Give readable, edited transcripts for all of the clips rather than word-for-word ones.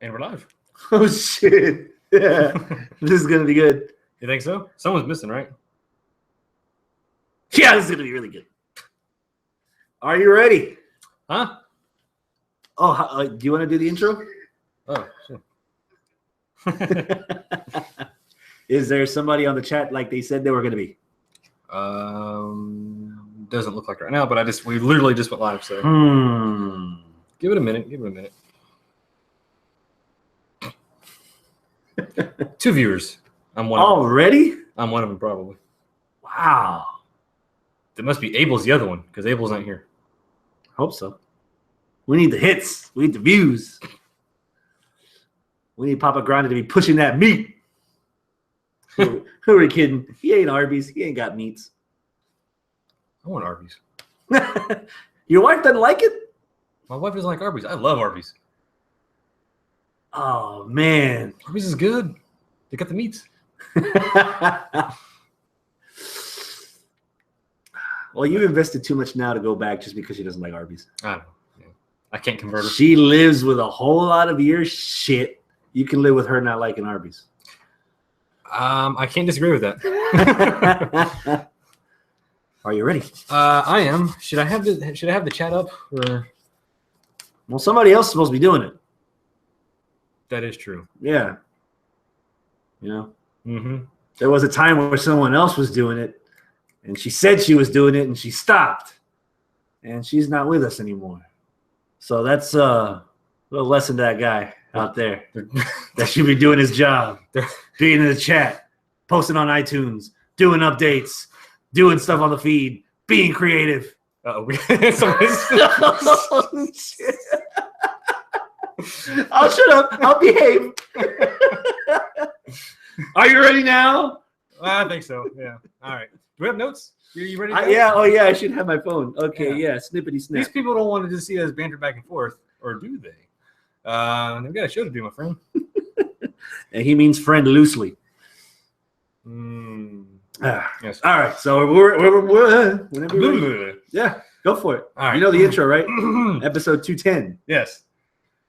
And we're live. Oh, shit. Yeah. This is going to be good. You think so? Someone's missing, right? Yeah, this is going to be really good. Are you ready? Huh? Oh, do you want to do the intro? Oh, sure. Is there somebody on the chat like they said they were going to be? Doesn't look like right now, but we literally just went live, so give it a minute. Give it a minute. 2 viewers. I'm one. Already? I'm one of them, probably. Wow. It must be Abel's the other one because Abel's not here. Hope so. We need the hits. We need the views. We need Papa Grande to be pushing that meat. Who are we kidding? He ain't Arby's. He ain't got meats. I want Arby's. Your wife doesn't like it? My wife doesn't like Arby's. I love Arby's. Oh, man. Arby's is good. They got the meats. Well, you invested too much now to go back just because she doesn't like Arby's. I don't know. Yeah. I can't convert her. She lives with a whole lot of your shit. You can live with her not liking Arby's. I can't disagree with that. Are you ready? I am. Should I have the chat up? Or? Well, somebody else is supposed to be doing it. That is true. Yeah. You know? Mm-hmm. There was a time where someone else was doing it, and she said she was doing it, and she stopped. And she's not with us anymore. So that's a little lesson to that guy out there that should be doing his job, being in the chat, posting on iTunes, doing updates, doing stuff on the feed, being creative. Oh, shit. I'll shut up. I'll behave. Are you ready now? I think so. Yeah. All right. Do we have notes? Are you ready? Yeah. Oh, yeah. I should have my phone. Okay. Yeah. Snippety snap. These people don't want to just see us banter back and forth, or do they? They've got a show to do, my friend. And he means friend loosely. Yes. All right. So we're yeah. Go for it. All right. You know the intro, right? Episode 210. Yes.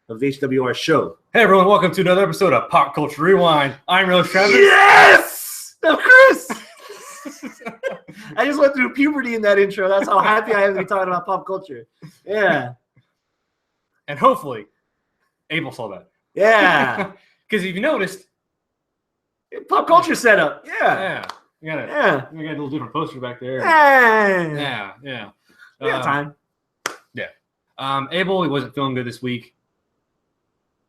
Of the HWR show. Hey everyone, welcome to another episode of Pop Culture Rewind. I'm Real Travis. Yes! No, Chris! I just went through puberty in that intro. That's how happy I am to be talking about pop culture. Yeah. And hopefully, Abel saw that. Yeah. Because if you noticed, pop culture setup. Yeah. We got a little different poster back there. Yeah. We got time. Yeah. Abel, he wasn't feeling good this week.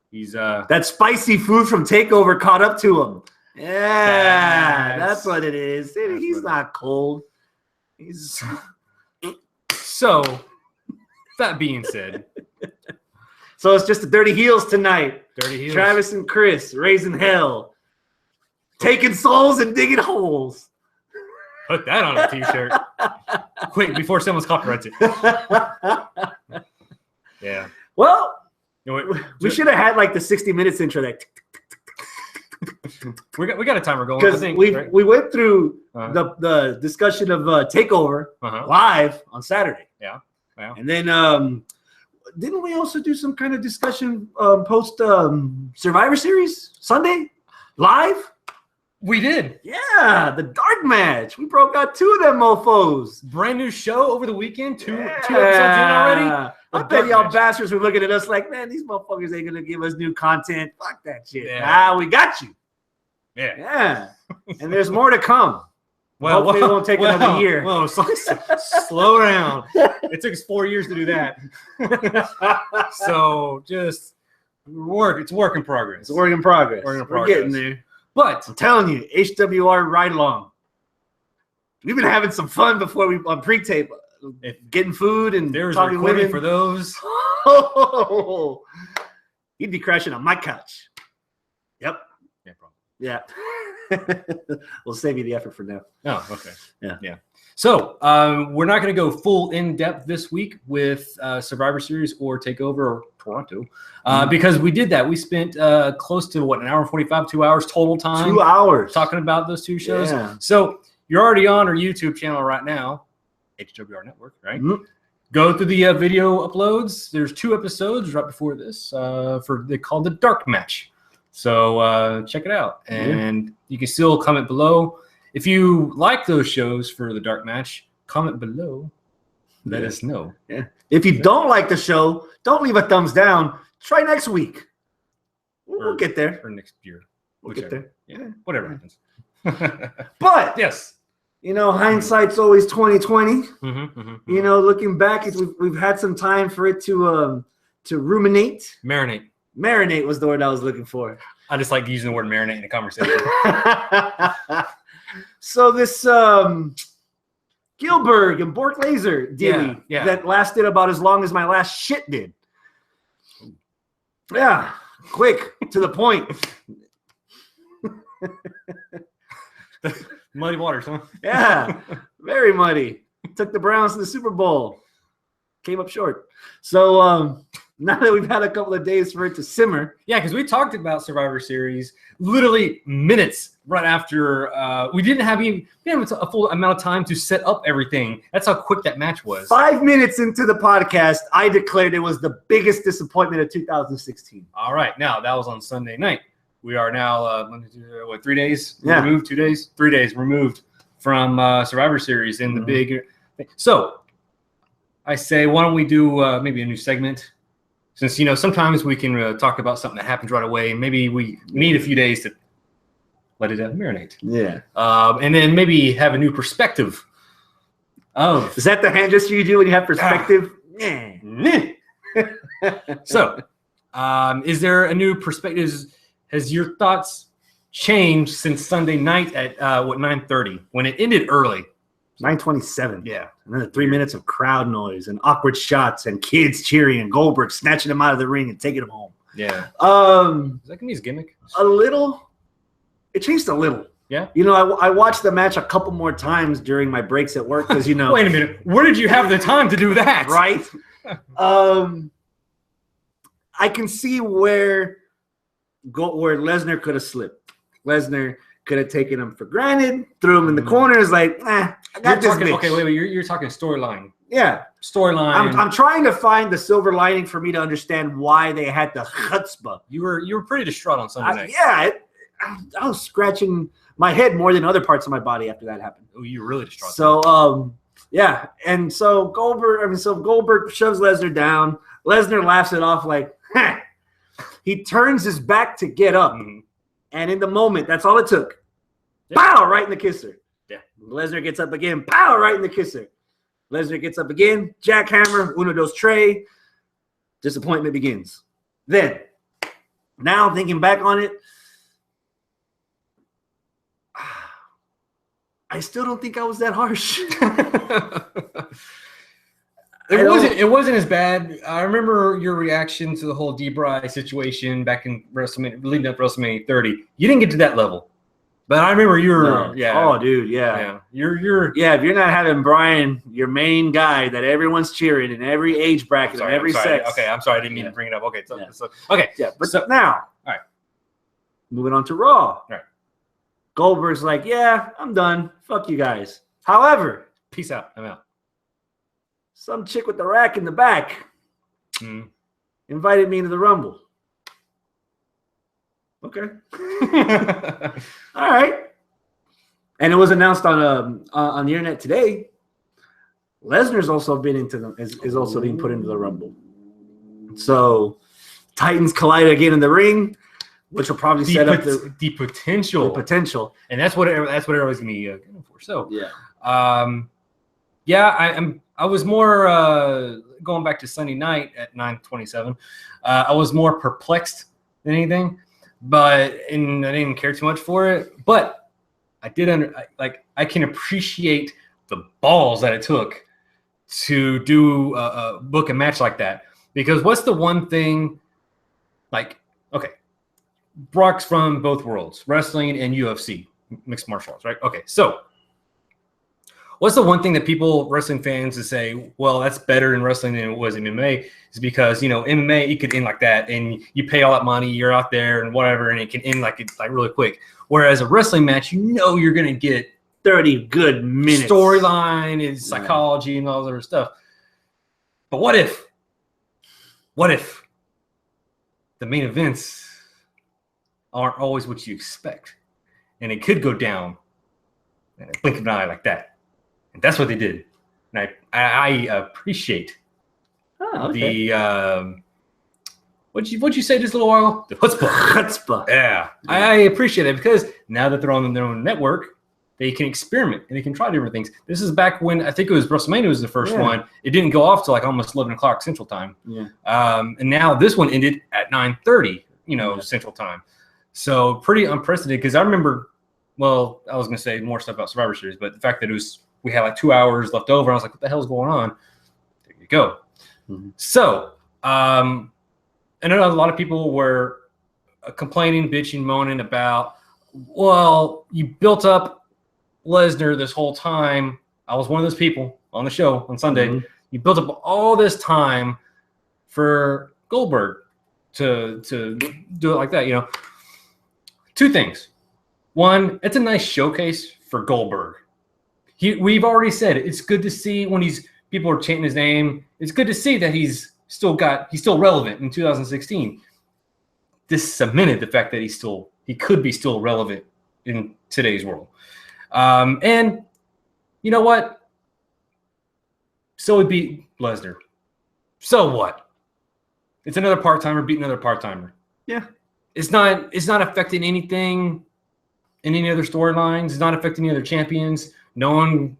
He's that spicy food from Takeover caught up to him. Yeah, that's what it is. He's not cold. He's so. That being said, so it's just the Dirty Heelz tonight. Dirty Heelz. Travis and Chris raising hell, taking souls and digging holes. Put that on a t-shirt. Quick, before someone's copyrights it. Yeah. Well. We should have had like the 60 Minutes intro. That we got a timer going. Because we went through the discussion of Takeover live on Saturday. Yeah. And then didn't we also do some kind of discussion post Survivor Series Sunday live? We did. Yeah, the dark match. We broke out 2 of them mofos. Brand new show over the weekend. Two episodes in already. I bet y'all bastards were looking at us like, man, these motherfuckers ain't gonna give us new content. Fuck that shit. Yeah. We got you. Yeah. And there's more to come. Well, hopefully it won't take another year. Whoa, slow down. It took us 4 years to do that. So just it's work in progress. It's a work in progress. We're getting there. But I'm telling you, HWR ride along. We've been having some fun before we on pre-tape. Getting food and there's talking recording women for those. Oh, he'd be crashing on my couch. Yep. Yeah, probably. Yeah. We'll save you the effort for now. Oh, okay. Yeah. So we're not going to go full in depth this week with Survivor Series or Takeover or Toronto because we did that. We spent close to an hour and 45, 2 hours total time. 2 hours talking about those 2 shows. Yeah. So you're already on our YouTube channel right now. HWR Network, right? go through the video uploads. There's 2 episodes right before this they called the Dark Match. So check it out, and you can still comment below if you like those shows for the Dark Match. Comment below, let us know. Yeah. If you don't like the show, don't leave a thumbs down. Try next week. We'll get there. Or next year. We'll get there. Yeah, whatever happens. But yes, hindsight's always 20/20. Looking back, we've had some time for it to ruminate. Marinate was the word I was looking for. I just like using the word marinate in a conversation. So this Goldberg and Bork-Lesnar deal that lasted about as long as my last shit did. Yeah, quick, to the point. Muddy waters, huh? Yeah, very muddy. Took the Browns to the Super Bowl. Came up short. So now that we've had a couple of days for it to simmer. Yeah, because we talked about Survivor Series literally minutes right after we didn't have a full amount of time to set up everything. That's how quick that match was. 5 minutes into the podcast, I declared it was the biggest disappointment of 2016. All right. Now, that was on Sunday night. We are now, 3 days removed? 2 days? 3 days removed from Survivor Series in the big. So I say, why don't we do maybe a new segment? Since, sometimes we can talk about something that happens right away. Maybe we need a few days to let it marinate. Yeah. And then maybe have a new perspective. Oh, is that the hand gesture you do when you have perspective? So, is there a new perspective? Has your thoughts changed since Sunday night at 9:30 when it ended early? 9:27. Yeah. And then the 3 minutes of crowd noise and awkward shots and kids cheering and Goldberg snatching him out of the ring and taking him home. Yeah. Is that gonna be his gimmick? A little. It changed a little. Yeah. I watched the match a couple more times during my breaks at work because Wait a minute. Where did you have the time to do that? Right. I can see where Lesnar could have slipped. Lesnar could have taken him for granted, threw him in the corner. Is like, I got this bitch. Okay, wait. You're talking storyline. Yeah, storyline. I'm trying to find the silver lining for me to understand why they had the chutzpah. You were pretty distraught on Sunday night. Yeah, I was scratching my head more than other parts of my body after that happened. Oh, you were really distraught. So, yeah, and so Goldberg shoves Lesnar down. Lesnar laughs it off like, "Huh." He turns his back to get up, and in the moment, that's all it took. Yeah. Pow! Right in the kisser. Yeah. Lesnar gets up again. Pow! Right in the kisser. Lesnar gets up again. Jackhammer. Uno, dos, tres. Disappointment begins. Then, now thinking back on it, I still don't think I was that harsh. It wasn't as bad. I remember your reaction to the whole D-Bry situation back in WrestleMania, leading up to WrestleMania 30. You didn't get to that level, but I remember you were. Yeah. Oh, dude, yeah. You're. Yeah, if you're not having Brian, your main guy that everyone's cheering in every age bracket, in every sex. Okay, I'm sorry. I didn't mean to bring it up. Okay, so okay. Yeah, but now, all right. Moving on to Raw. All right. Goldberg's like, yeah, I'm done. Fuck you guys. However, peace out. I'm out. Some chick with the rack in the back invited me into the Rumble. Okay. All right. And it was announced on the internet today. Lesnar's also been is also being put into the Rumble. So Titans collide again in the ring, which will probably set up the potential. The potential. And that's what everybody's gonna be going for. So yeah. I was more going back to Sunday night at 9:27. I was more perplexed than anything, and I didn't care too much for it. But I did I can appreciate the balls that it took to do book a match like that. Because what's the one thing? Okay, Brock's from both worlds, wrestling and UFC, mixed martial arts, right? Okay, so. What's the one thing that wrestling fans, to say, well, that's better in wrestling than it was in MMA, is because, MMA, it could end like that, and you pay all that money, you're out there and whatever, and it can end like really quick. Whereas a wrestling match, you're going to get 30 good minutes. Storyline and psychology and all that other stuff. But what if the main events aren't always what you expect, and it could go down in a blink of an eye like that? And that's what they did. And I appreciate the what'd you say just a little while ago? The chutzpah. Yeah, I appreciate it because now that they're on their own network, they can experiment and they can try different things. This is back when I think it was WrestleMania was the first one. It didn't go off till like almost 11 o'clock Central Time. Yeah. And now this one ended at 9:30, Central Time. So pretty unprecedented because I remember, well, I was going to say more stuff about Survivor Series, but the fact that we had like 2 hours left over, I was like, what the hell's going on? There you go. Mm-hmm. So I know a lot of people were complaining, bitching, moaning about, well, you built up Lesnar this whole time. I was one of those people on the show on Sunday. Mm-hmm. You built up all this time for Goldberg to do it like that. Two things. One, it's a nice showcase for Goldberg. We've already said it's good to see when people are chanting his name. It's good to see that he's still relevant in 2016. This cemented the fact that he could be still relevant in today's world. And you know what? So it beat Lesnar. So what? It's another part-timer beating another part-timer. Yeah. It's not affecting anything in any other storylines. It's not affecting any other champions. No one,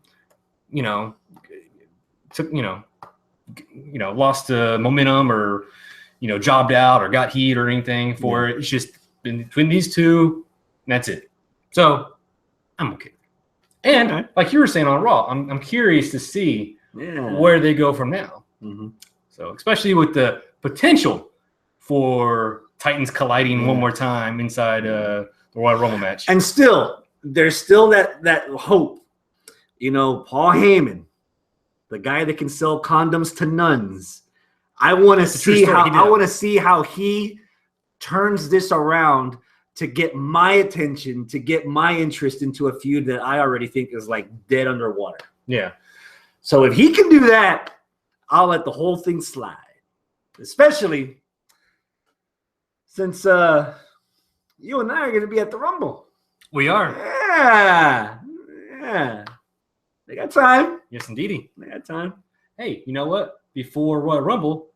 lost momentum or, jobbed out or got heat or anything for it. It's just been between these two, and that's it. So I'm okay. And like you were saying on Raw, I'm curious to see where they go from now. Mm-hmm. So especially with the potential for Titans colliding one more time inside the Royal Rumble match. And there's still that hope. Paul Heyman, the guy that can sell condoms to nuns. I want to see how he turns this around to get my attention, to get my interest into a feud that I already think is like dead underwater. Yeah. So if he can do that, I'll let the whole thing slide. Especially since you and I are going to be at the Rumble. We are. Yeah. They got time. Yes, indeedy. They got time. Hey, you know what? Before Royal Rumble,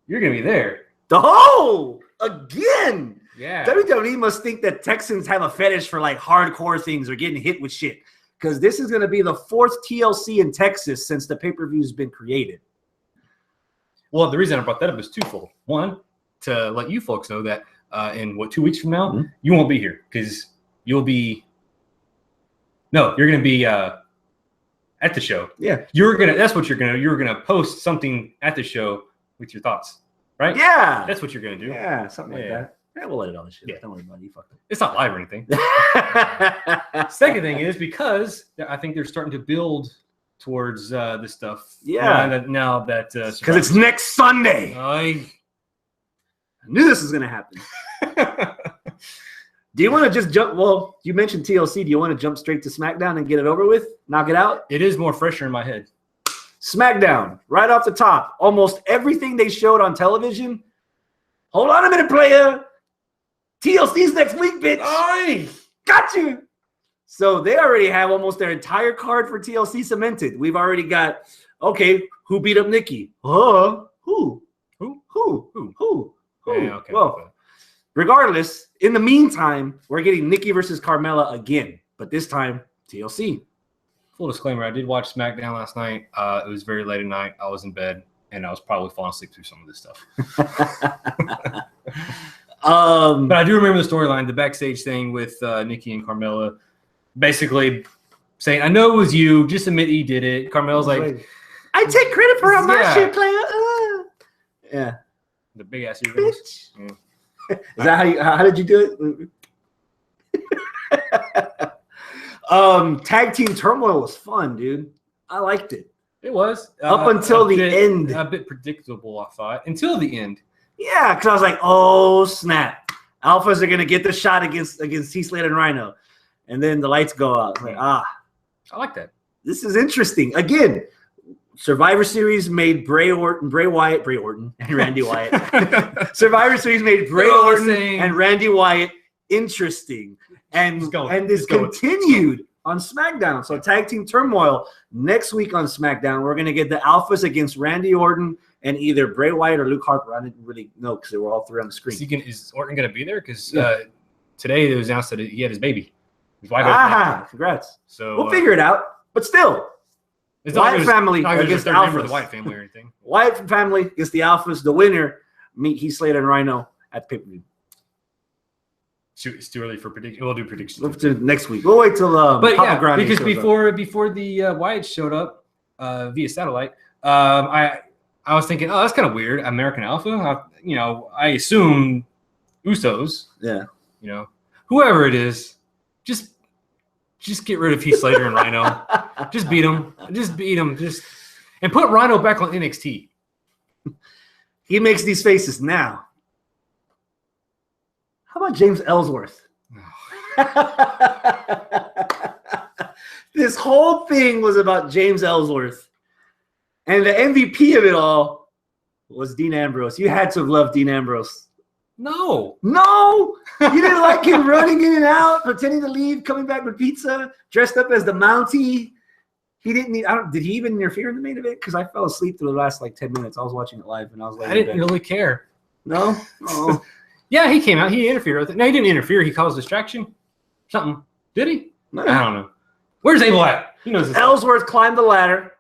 you're going to be there. Oh, again. Yeah. WWE must think that Texans have a fetish for like hardcore things or getting hit with shit. Because this is going to be the 4th TLC in Texas since the pay-per-view's been created. Well, the reason I brought that up is twofold. One, to let you folks know that in 2 weeks from now, you won't be here because you're going to be at the show. Yeah. That's what you're going to do. You're going to post something at the show with your thoughts, right? Yeah. That's what you're going to do. Yeah, something like that. Yeah, we'll let it on the shit. Yeah. Don't worry about it. You fucked it. It's not live or anything. Second thing is because I think they're starting to build towards this stuff. Yeah. Now that because it's next Sunday. I knew this was going to happen. Do you want to just jump? Well, you mentioned TLC. Do you want to jump straight to SmackDown and get it over with? Knock it out? It is more fresher in my head. SmackDown, right off the top. Almost everything they showed on television. Hold on a minute, player. TLC's next week, bitch. Aye. Got you. So they already have almost their entire card for TLC cemented. We've already got, who beat up Nikki? Who? Yeah, okay. Well, regardless, in the meantime, we're getting Nikki versus Carmella again, but this time TLC. Full disclaimer, I did watch SmackDown last night. It was very late at night. I was in bed, and I was probably falling asleep through some of this stuff. But I do remember the storyline, the backstage thing with Nikki and Carmella, basically saying, I know it was you. Just admit you did it. Carmella's like, I take credit for all my shit, player. Yeah. The big-ass earrings. Yeah. Is that how did you do it? Tag team turmoil was fun, dude. I liked it. It was. Up until the end. A bit predictable, I thought. Until the end. Yeah, because I was like, oh, snap. Alphas are going to get the shot against T-Slade and Rhino. And then the lights go out. Like, I like that. This is interesting. Again, Survivor Series made Bray Wyatt, and Randy Wyatt. Survivor Series made Bray Orton and Randy Wyatt interesting, and this continued on SmackDown. So Tag Team Turmoil next week on SmackDown. We're gonna get the Alphas against Randy Orton and either Bray Wyatt or Luke Harper. I didn't really know because they were all three on the screen. Is Orton gonna be there? Because today it was announced that he had his baby. Congrats. So we'll figure it out. But still, Wyatt family against the Alphas. The Wyatt family or anything. Wyatt family against the Alphas. The winner meet Heath Slater and Rhino at pay-per-view. It's too early for prediction. We'll do predictions next week. We'll wait till because before the Wyatt showed up via satellite, I was thinking, oh, that's kind of weird. American Alpha. I assume Usos. Yeah. Whoever it is, just get rid of Heath Slater and Rhino. Just beat him. And put Rhino back on NXT. He makes these faces now. How about James Ellsworth? This whole thing was about James Ellsworth. And the MVP of it all was Dean Ambrose. You had to have loved Dean Ambrose. No. You didn't like him running in and out, pretending to leave, coming back with pizza, dressed up as the Mountie. He didn't need. Did he even interfere in the main event? Because I fell asleep through the last 10 minutes. I was watching it live, and I was like, I didn't really care. No. Oh. Yeah, he came out. He interfered with it. No, he didn't interfere. He caused distraction. Something. Did he? No. I don't know. Where's Abel at? He knows. Ellsworth climbed the ladder,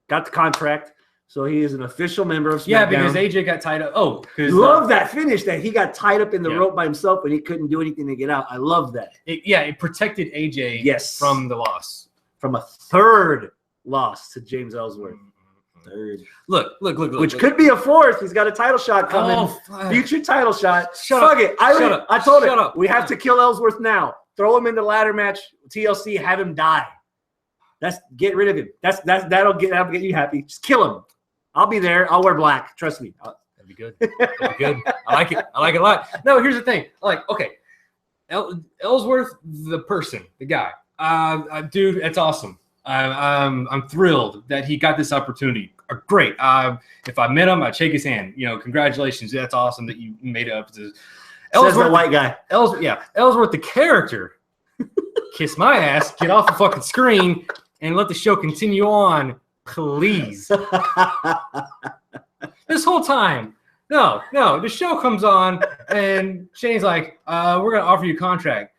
got the contract, so he is an official member of SmackDown. Yeah, because AJ got tied up. Oh, love that finish that he got tied up in the rope by himself and he couldn't do anything to get out. I love that. It protected AJ from the loss. From a third loss to James Ellsworth. Third. Look. Which could be a fourth. He's got a title shot coming. Future title shot. Shut it. I told him. We have to kill Ellsworth now. Throw him in the ladder match. TLC, have him die. Get rid of him. That'll get you happy. Just kill him. I'll be there. I'll wear black. Trust me. That'd be good. I like it. I like it a lot. No, here's the thing. Okay. Ellsworth, the person, the guy. Dude, that's awesome. I'm thrilled that he got this opportunity. Great. If I met him, I'd shake his hand. Congratulations. That's awesome that you made it up to Ellsworth, the white guy. Ellsworth, the character. Kiss my ass. Get off the fucking screen and let the show continue on, please. This whole time. No. The show comes on and Shane's like, we're going to offer you a contract.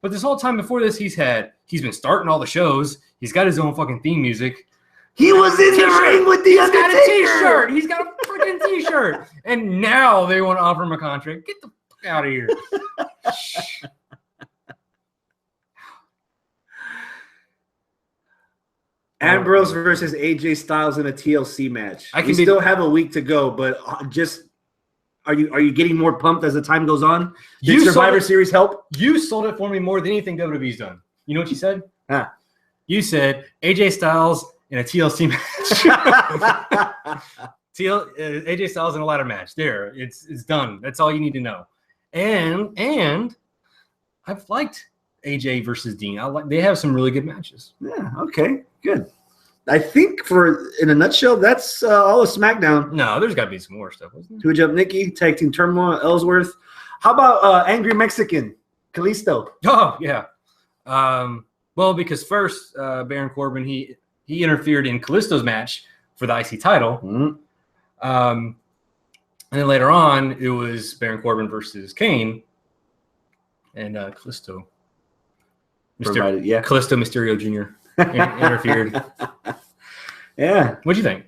But this whole time before this, he's been starting all the shows. He's got his own fucking theme music. He was in the ring with the Undertaker. He's got a freaking t-shirt. And now they want to offer him a contract. Get the fuck out of here. Ambrose versus AJ Styles in a TLC match. We still have a week to go, but are you getting more pumped as the time goes on? Did Survivor Series help? You sold it for me more than anything WWE's done. You know what you said? Huh. You said AJ Styles in a TLC match. AJ Styles in a ladder match. There, it's done. That's all you need to know. And I've liked AJ versus Dean. They have some really good matches. Yeah. Okay. Good. I think in a nutshell, that's all of SmackDown. No, there's got to be some more stuff, wasn't there? Two Jump Nikki, Tag Team Turmoil, Ellsworth. How about Angry Mexican, Kalisto? Oh, yeah. Well, because first, Baron Corbin, he interfered in Kalisto's match for the IC title. Mm-hmm. And then later on, it was Baron Corbin versus Kane. And Kalisto. Kalisto Mysterio Jr. interfered. Yeah. What'd you think?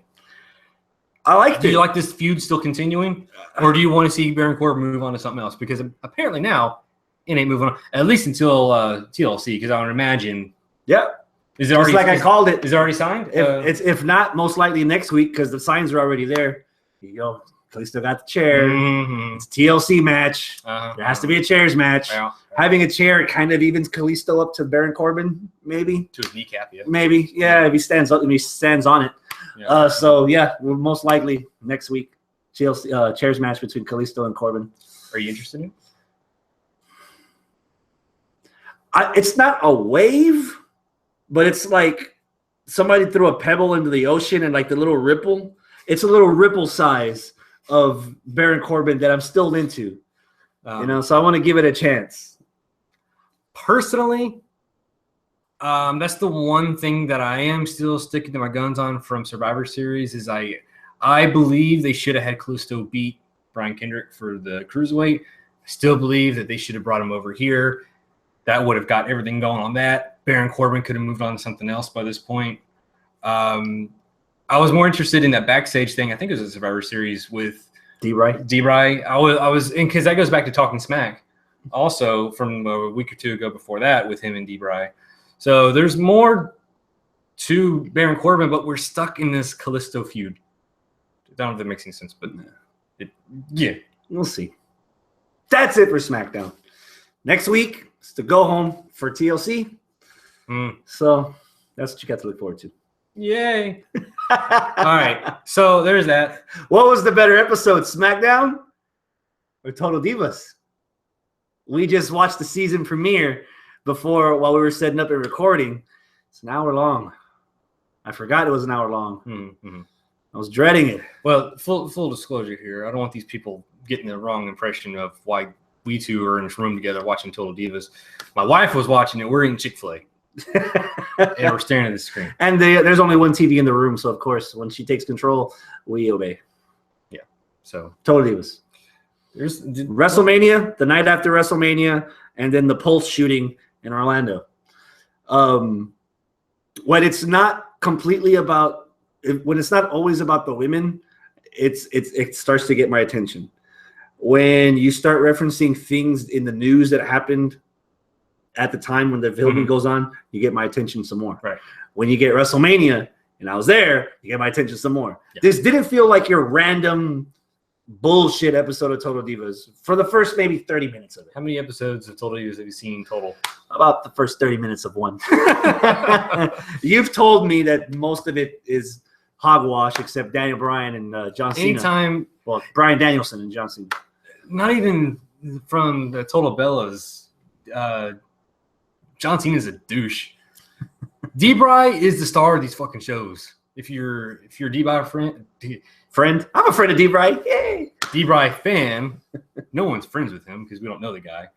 I liked it. Do you like this feud still continuing? Or do you want to see Baron Corbin move on to something else? Because apparently now it ain't moving on, at least until TLC, because I would imagine. Yeah. Is it already, I called it. Is it already signed? If not, most likely next week, because the signs are already there. Kalisto got the chair. Mm-hmm. It's a TLC match. There has to be a chairs match. Yeah. Having a chair kind of evens Kalisto up to Baron Corbin, maybe. To his kneecap, yeah. Maybe, yeah. If he stands on it. Yeah. We're most likely next week TLC chairs match between Kalisto and Corbin. Are you interested in it? It's not a wave, but it's like somebody threw a pebble into the ocean and like the little ripple. It's a little ripple size of Baron Corbin that I'm still into. So I want to give it a chance. Personally, that's the one thing that I am still sticking to my guns on from Survivor Series is I believe they should have had Kalisto beat Brian Kendrick for the Cruiserweight. I still believe that they should have brought him over here. That would have got everything going on that. Baron Corbin could have moved on to something else by this point. I was more interested in that backstage thing. I think it was a Survivor Series with D-Bry. I was because that goes back to Talking Smack also from a week or two ago before that with him and D-Bry. So there's more to Baron Corbin, but we're stuck in this Kalisto feud. I don't know if that makes any sense, but yeah. We'll see. That's it for SmackDown. Next week is to go home for TLC. So that's what you got to look forward to. Yay. All right. So there's that. What was the better episode, SmackDown or Total Divas? We just watched the season premiere while we were setting up and recording. It's an hour long. I forgot it was an hour long. Mm-hmm. I was dreading it. Well, full disclosure here. I don't want these people getting the wrong impression of why we two are in this room together watching Total Divas. My wife was watching it. We're eating Chick-fil-A. And we're staring at the screen. And there's only one TV in the room, so of course, when she takes control, we obey. Yeah. So Total Divas. There's WrestleMania, the night after WrestleMania, and then the Pulse shooting in Orlando. When it's not completely about, when it's not always about the women, it starts to get my attention. When you start referencing things in the news that happened at the time when the filming goes on, you get my attention some more. Right. When you get WrestleMania, and I was there, you get my attention some more. Yeah. This didn't feel like your random bullshit episode of Total Divas for the first maybe 30 minutes of it. How many episodes of Total Divas have you seen total? About the first 30 minutes of one. You've told me that most of it is hogwash except Daniel Bryan and John Cena. Anytime. Well, Bryan Danielson and John Cena. Not even from the Total Bellas. John Cena's a douche. D-Bry is the star of these fucking shows. If you're a D-Bry friend, I'm a friend of D-Bry. Yay! D-Bry fan. No one's friends with him because we don't know the guy.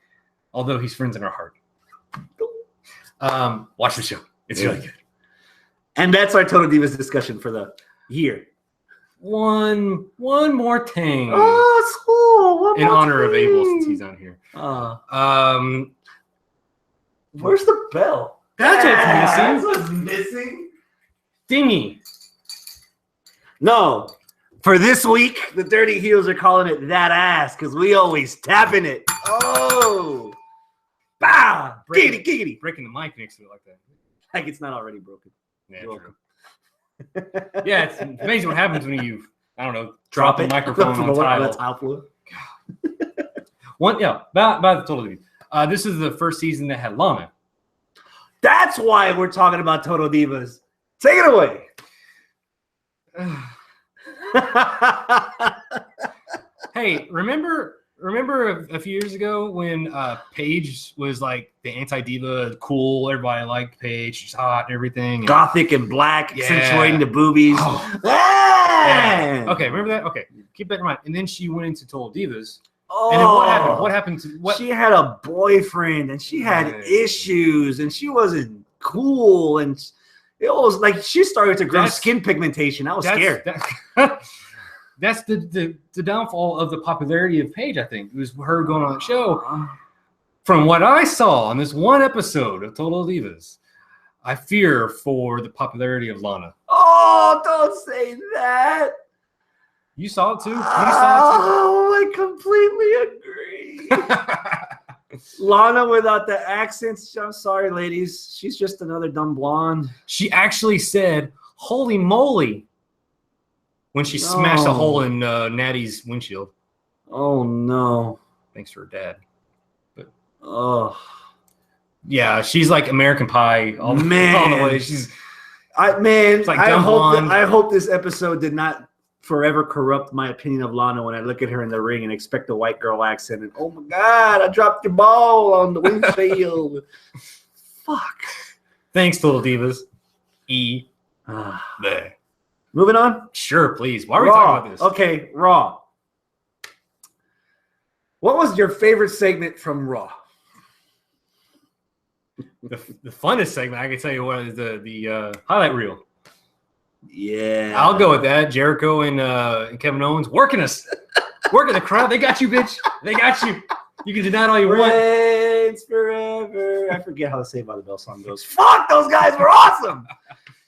Although he's friends in our heart. Watch the show. It's really good. And that's our Total Divas discussion for the year. One more thing. Oh, it's cool. In honor of Abel since he's on here. Where's the bell? That's what's missing. That's what's missing. Dingy. No. For this week, the Dirty Heelz are calling it that ass because we always tapping it. Oh. Bah. Giggity. Breaking the mic next to it like that. Like it's not already broken. Yeah, true. Yeah, it's amazing what happens when you, I don't know, drop the microphone on tile. By the Total Divas. This is the first season that had Lana. That's why we're talking about Total Divas. Take it away. Hey, remember a few years ago when Paige was like the anti-diva, cool, everybody liked Paige, she's hot and everything. Gothic and black, accentuating the boobies. Oh. Yeah. Okay, remember that? Okay, keep that in mind. And then she went into Total Divas. Oh, and then what happened? What happened to what? She had a boyfriend and she had issues and she wasn't cool and it was like she started to grow skin pigmentation. I was scared. That's the downfall of the popularity of Paige, I think. It was her going on the show. From what I saw on this one episode of Total Divas, I fear for the popularity of Lana. Oh, don't say that. You saw it too? I completely agree. Lana without the accents. I'm sorry, ladies. She's just another dumb blonde. She actually said, "Holy moly," when she smashed a hole in Natty's windshield. Oh, no. Thanks to her dad. But yeah, she's like American Pie all the way. I hope this episode did not forever corrupt my opinion of Lana when I look at her in the ring and expect a white girl accent and oh my god, I dropped your ball on the windshield. Fuck. Thanks, Total Divas. Bleh. Moving on. Sure, please. Why are we Raw. talking about this? Okay, Raw. What was your favorite segment from Raw? The funnest segment, I can tell you what, is the highlight reel. Yeah. I'll go with that. Jericho and Kevin Owens working the crowd. They got you, bitch. They got you. You can deny it all you want. Reigns forever. I forget how the Saved by the Bell song goes. Fuck, those guys were awesome.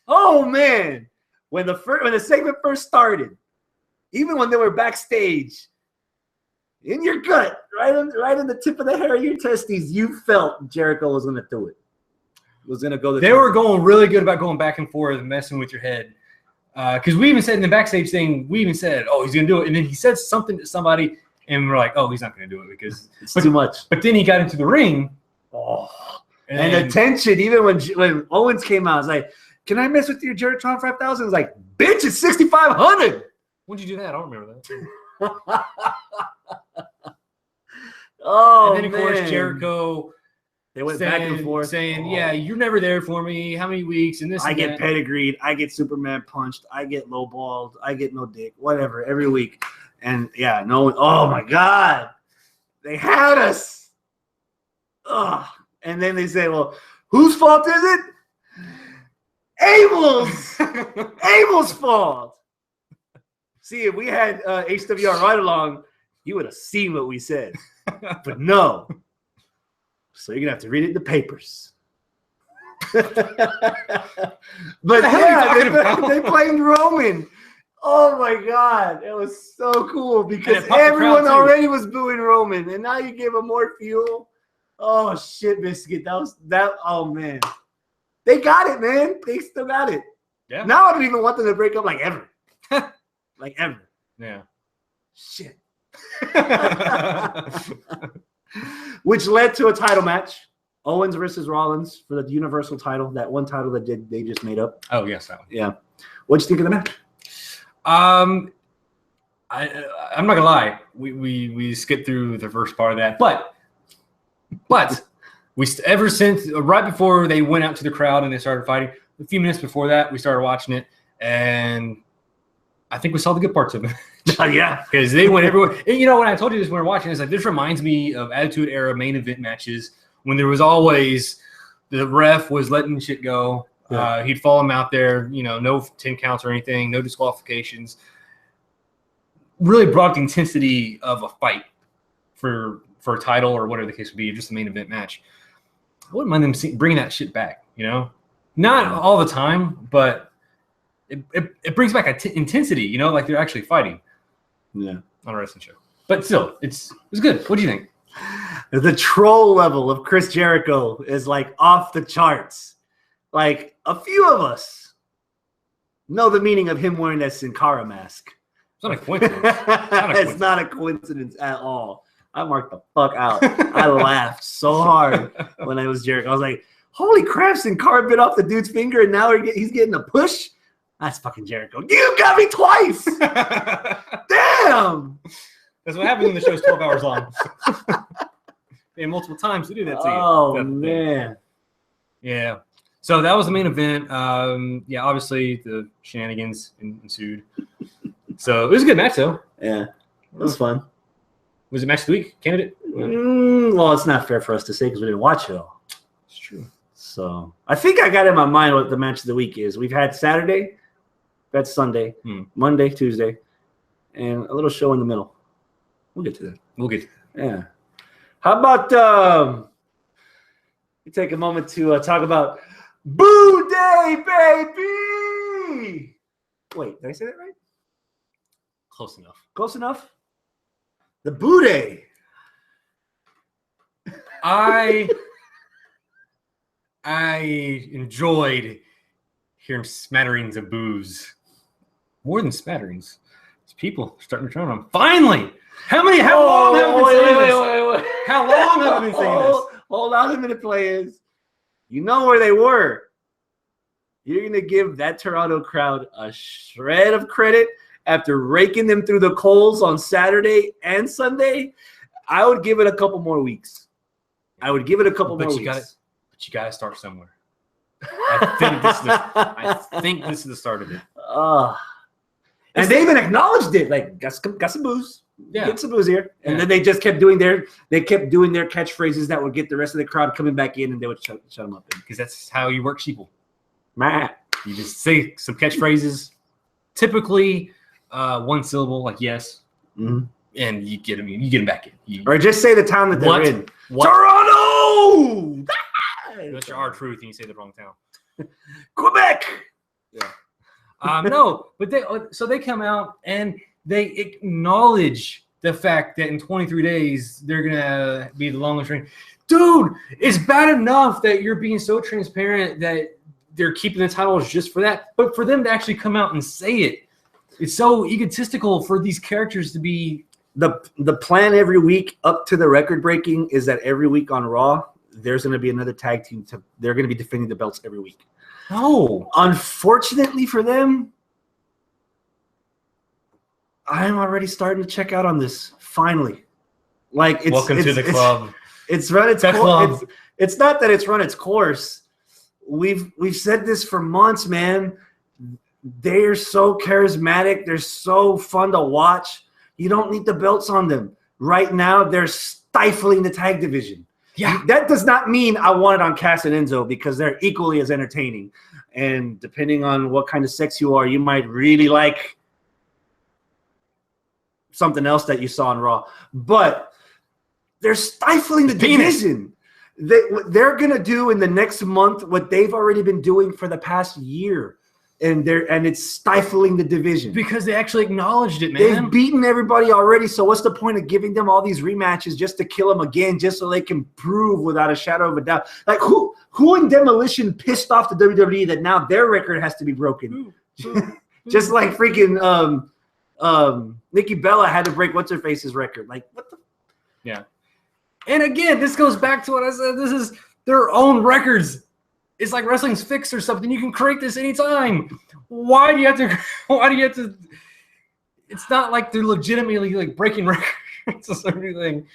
Oh man, when the segment first started, even when they were backstage, in your gut, right in the tip of the hair of your testes, you felt Jericho was gonna do it. Was gonna go. They were going really good about going back and forth and messing with your head. Because we even said in the backstage thing, oh, he's gonna do it, and then he said something to somebody. And we're like, oh, he's not going to do it because it's too much. But then he got into the ring. Oh, and the tension, even when Owens came out, I was like, can I mess with your Jericho 5000? I was like, bitch, it's 6,500. When'd you do that? I don't remember that. Oh, and then, of course, Jericho. They went back and forth. Saying, yeah, you're never there for me. How many weeks? And this I get pedigreed. I get Superman punched. I get lowballed. I get no dick. Whatever, every week. And yeah, no. Oh my God, they had us. Ugh. And then they say, "Well, whose fault is it? Abel's. Abel's fault." See, if we had HWR right along, you would have seen what we said. But no. So you're gonna have to read it in the papers. But yeah, they blamed Roman. Oh my God, it was so cool because everyone already was booing Roman, and now you give him more fuel. Oh shit, Biscuit, that. Oh man, they got it, man. They still got it. Yeah. Now I don't even want them to break up like ever, like ever. Yeah. Shit. Which led to a title match: Owens versus Rollins for the Universal title. That one title that they just made up. Oh yes, that one. Yeah. What'd you think of the match? I'm not gonna lie. We skipped through the first part of that, but we ever since right before they went out to the crowd and they started fighting, a few minutes before that, we started watching it, and I think we saw the good parts of it. Yeah, because they went everywhere. And you know, when I told you this when we were watching, it's like this reminds me of Attitude Era main event matches when there was always the ref was letting shit go. Yeah. He'd follow him out there, you know, no 10 counts or anything, no disqualifications. Really brought the intensity of a fight for a title or whatever the case would be, just a main event match. I wouldn't mind them bringing that shit back, you know? Not all the time, but it brings back intensity, you know, like they're actually fighting. Yeah. On a wrestling show. But still, it was good. What do you think? The troll level of Chris Jericho is like off the charts. Like a few of us know the meaning of him wearing that Sin Cara mask. It's not a coincidence. It's not a coincidence at all. I marked the fuck out. I laughed so hard when I was Jericho. I was like, holy crap, Sin Cara bit off the dude's finger and now he's getting a push? That's fucking Jericho. You got me twice. Damn. That's what happens when the show's 12 hours long. And multiple times to do that to you. Oh, man. Yeah. So that was the main event. Yeah, obviously the shenanigans ensued. So it was a good match, though. Yeah, it was fun. Was it match of the week candidate? Well, it's not fair for us to say because we didn't watch it all. It's true. So I think I got in my mind what the match of the week is. We've had Saturday, that's Sunday, Monday, Tuesday, and a little show in the middle. We'll get to that. We'll get to that. Yeah. How about we take a moment to talk about Boo Day, baby? Wait, did I say that right? Close enough. Close enough? The Boo Day. I enjoyed hearing smatterings of boos. More than smatterings. These people are starting to turn on them. Finally! How long have I been saying this? How long have I been saying this? Hold on a minute, players. You know where they were. You're going to give that Toronto crowd a shred of credit after raking them through the coals on Saturday and Sunday. I would give it a couple more weeks. I would give it a couple more weeks. But you got to start somewhere. I think this is the start of it. And they even acknowledged it. Like, got some booze. Yeah. Get some booze here. And then they just kept doing their catchphrases that would get the rest of the crowd coming back in, and they would shut them up. Because that's how you work sheeple. Matt. You just say some catchphrases, typically one syllable, like yes, and you get them back in. Or just say the town that they're in. What? Toronto! That's your R-Truth, and you say the wrong town. Quebec! Yeah. No, but they come out and they acknowledge the fact that in 23 days they're gonna be the longest reign. Dude, it's bad enough that you're being so transparent that they're keeping the titles just for that, but for them to actually come out and say it, it's so egotistical for these characters to be. The plan every week up to the record breaking is that every week on Raw there's going to be another tag team. They're going to be defending the belts every week. No, unfortunately for them, I'm already starting to check out on this. Finally, like welcome to the club. It's run its course. It's not that it's run its course. We've said this for months, man. They're so charismatic. They're so fun to watch. You don't need the belts on them. Right now, they're stifling the tag division. Yeah. That does not mean I want it on Cass and Enzo, because they're equally as entertaining. And depending on what kind of sex you are, you might really like something else that you saw on Raw. But they're stifling the division. They're going to do in the next month what they've already been doing for the past year. And it's stifling the division. Because they actually acknowledged it, man. They've beaten everybody already, so what's the point of giving them all these rematches just to kill them again, just so they can prove without a shadow of a doubt? Like, who in Demolition pissed off the WWE that now their record has to be broken? Just like freaking Nikki Bella had to break what's-her-face's record. Like, what the? Yeah. And again, this goes back to what I said. This is their own records. It's like wrestling's fixed or something. You can create this anytime. Why do you have to? It's not like they're legitimately like breaking records or something.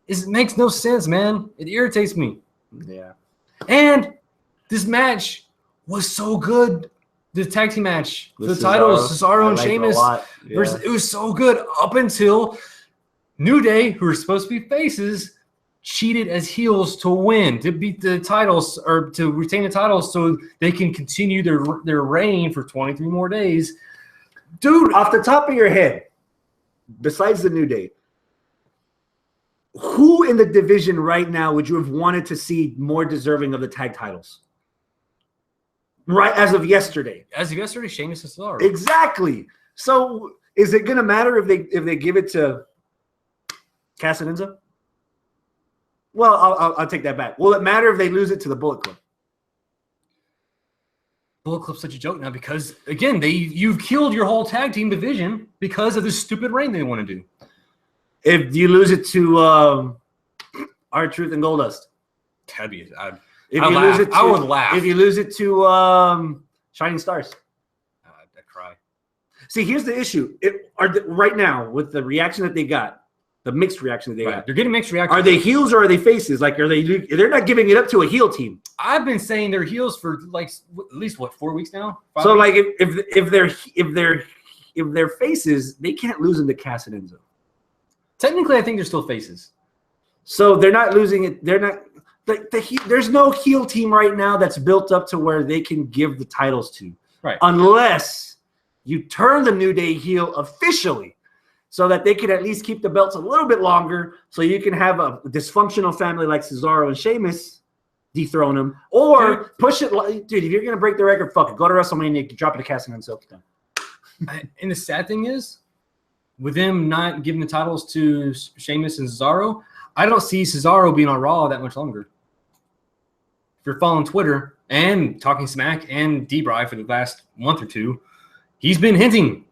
It makes no sense, man. It irritates me. Yeah. And this match was so good. The tag team match for the titles, Cesaro and Sheamus. It was so good up until New Day, who are supposed to be faces, cheated as heels to win, to beat the titles or to retain the titles so they can continue their reign for 23 more days. Dude, off the top of your head, besides the New Day, who in the division right now would you have wanted to see more deserving of the tag titles? Right, as of yesterday. As of yesterday, Sheamus and Cesaro. Exactly. So is it going to matter if they give it to Cass and Enzo? Well, I'll take that back. Will it matter if they lose it to the Bullet Club? Bullet Club's such a joke now because, again, you've killed your whole tag team division because of this stupid reign they want to do. If you lose it to R-Truth and Goldust. That'd be I would laugh. If you lose it to Shining Stars. I'd cry. See, here's the issue. Right now, with the reaction that they got, the mixed reaction that they got. They're getting mixed reactions. Are they heels or are they faces? Like, they're not giving it up to a heel team. I've been saying they're heels for like at least 4 weeks now. 5 so weeks? Like if they're faces, they can't lose them to Cass and Enzo. Technically, I think they're still faces. So they're not losing it. They're not. There's no heel team right now that's built up to where they can give the titles to. Right. Unless you turn the New Day heel officially so that they can at least keep the belts a little bit longer so you can have a dysfunctional family like Cesaro and Sheamus dethrone them. Or push it. Dude, if you're going to break the record, fuck it. Go to WrestleMania, drop it to Cass and Enzo. And the sad thing is, with them not giving the titles to Sheamus and Cesaro, I don't see Cesaro being on Raw that much longer. If you're following Twitter and talking smack and D-Bry for the last month or two, he's been hinting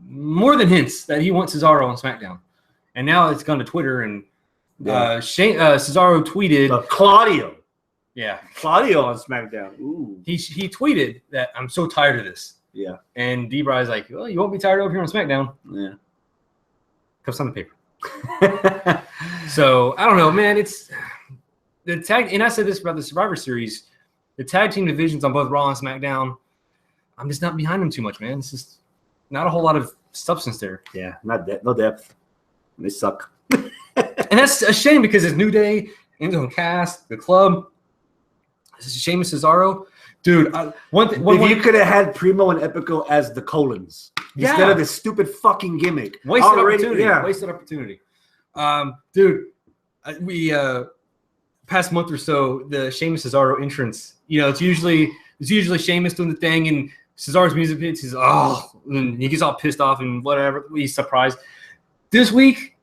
more than hints that he wants Cesaro on SmackDown. And now it's gone to Twitter and Cesaro tweeted Claudio. Yeah. Claudio on SmackDown. Ooh. He tweeted that I'm so tired of this. Yeah. And D-Bry's like, well, you won't be tired over here on SmackDown. Yeah. Cuffs on the paper. So I don't know, man. It's the tag, and I said this about the Survivor Series. the tag team divisions on both Raw and SmackDown, I'm just not behind them too much, man. It's just not a whole lot of substance there. Yeah, no depth. They suck. And that's a shame because it's New Day, Enzo and Cass, the club. This is Sheamus Cesaro. Dude, if you could have had Primo and Epico as the Colons instead of this stupid fucking gimmick. Wasted opportunity. Dude, we past month or so, the Sheamus Cesaro entrance, it's usually Sheamus doing the thing and Cesaro's music hits. He's and he gets all pissed off and whatever. He's surprised. This week,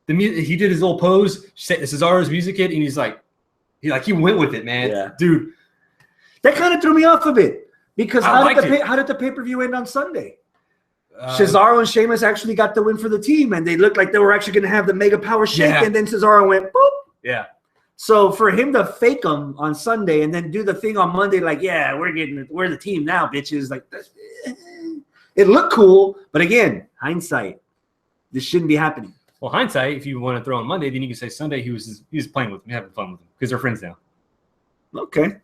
he did his little pose. Cesaro's music hit, and he went with it, man. Yeah. Dude. That kind of threw me off a bit because how did the pay-per-view end on Sunday? Cesaro and Sheamus actually got the win for the team, and they looked like they were actually going to have the mega power shake, and then Cesaro went boop. Yeah. So for him to fake them on Sunday and then do the thing on Monday, like, yeah, we're the team now, bitches. Like, it looked cool, but again, hindsight, this shouldn't be happening. Well, hindsight, if you want to throw on Monday, then you can say Sunday he was playing with me, having fun with him because they're friends now. Okay.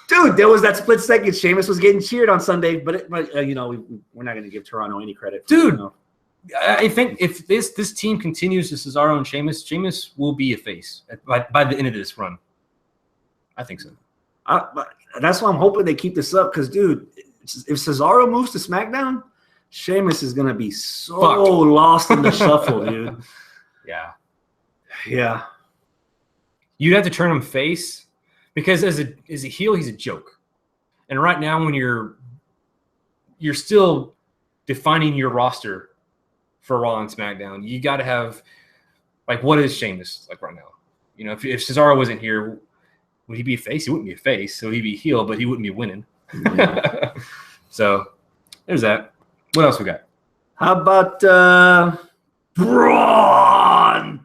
Dude, there was that split second. Sheamus was getting cheered on Sunday, but we're not going to give Toronto any credit. Dude, I think if this team continues to Cesaro and Sheamus will be a face by the end of this run. I think so. That's why I'm hoping they keep this up because, dude, if Cesaro moves to SmackDown, Sheamus is going to be so lost in the shuffle, dude. Yeah. Yeah. You'd have to turn him face. Because as a heel, he's a joke. And right now, when you're still defining your roster for Raw and SmackDown, you got to have, what is Sheamus like right now? If Cesaro wasn't here, would he be a face? He wouldn't be a face. So he'd be a heel, but he wouldn't be winning. Yeah. So there's that. What else we got? How about Braun?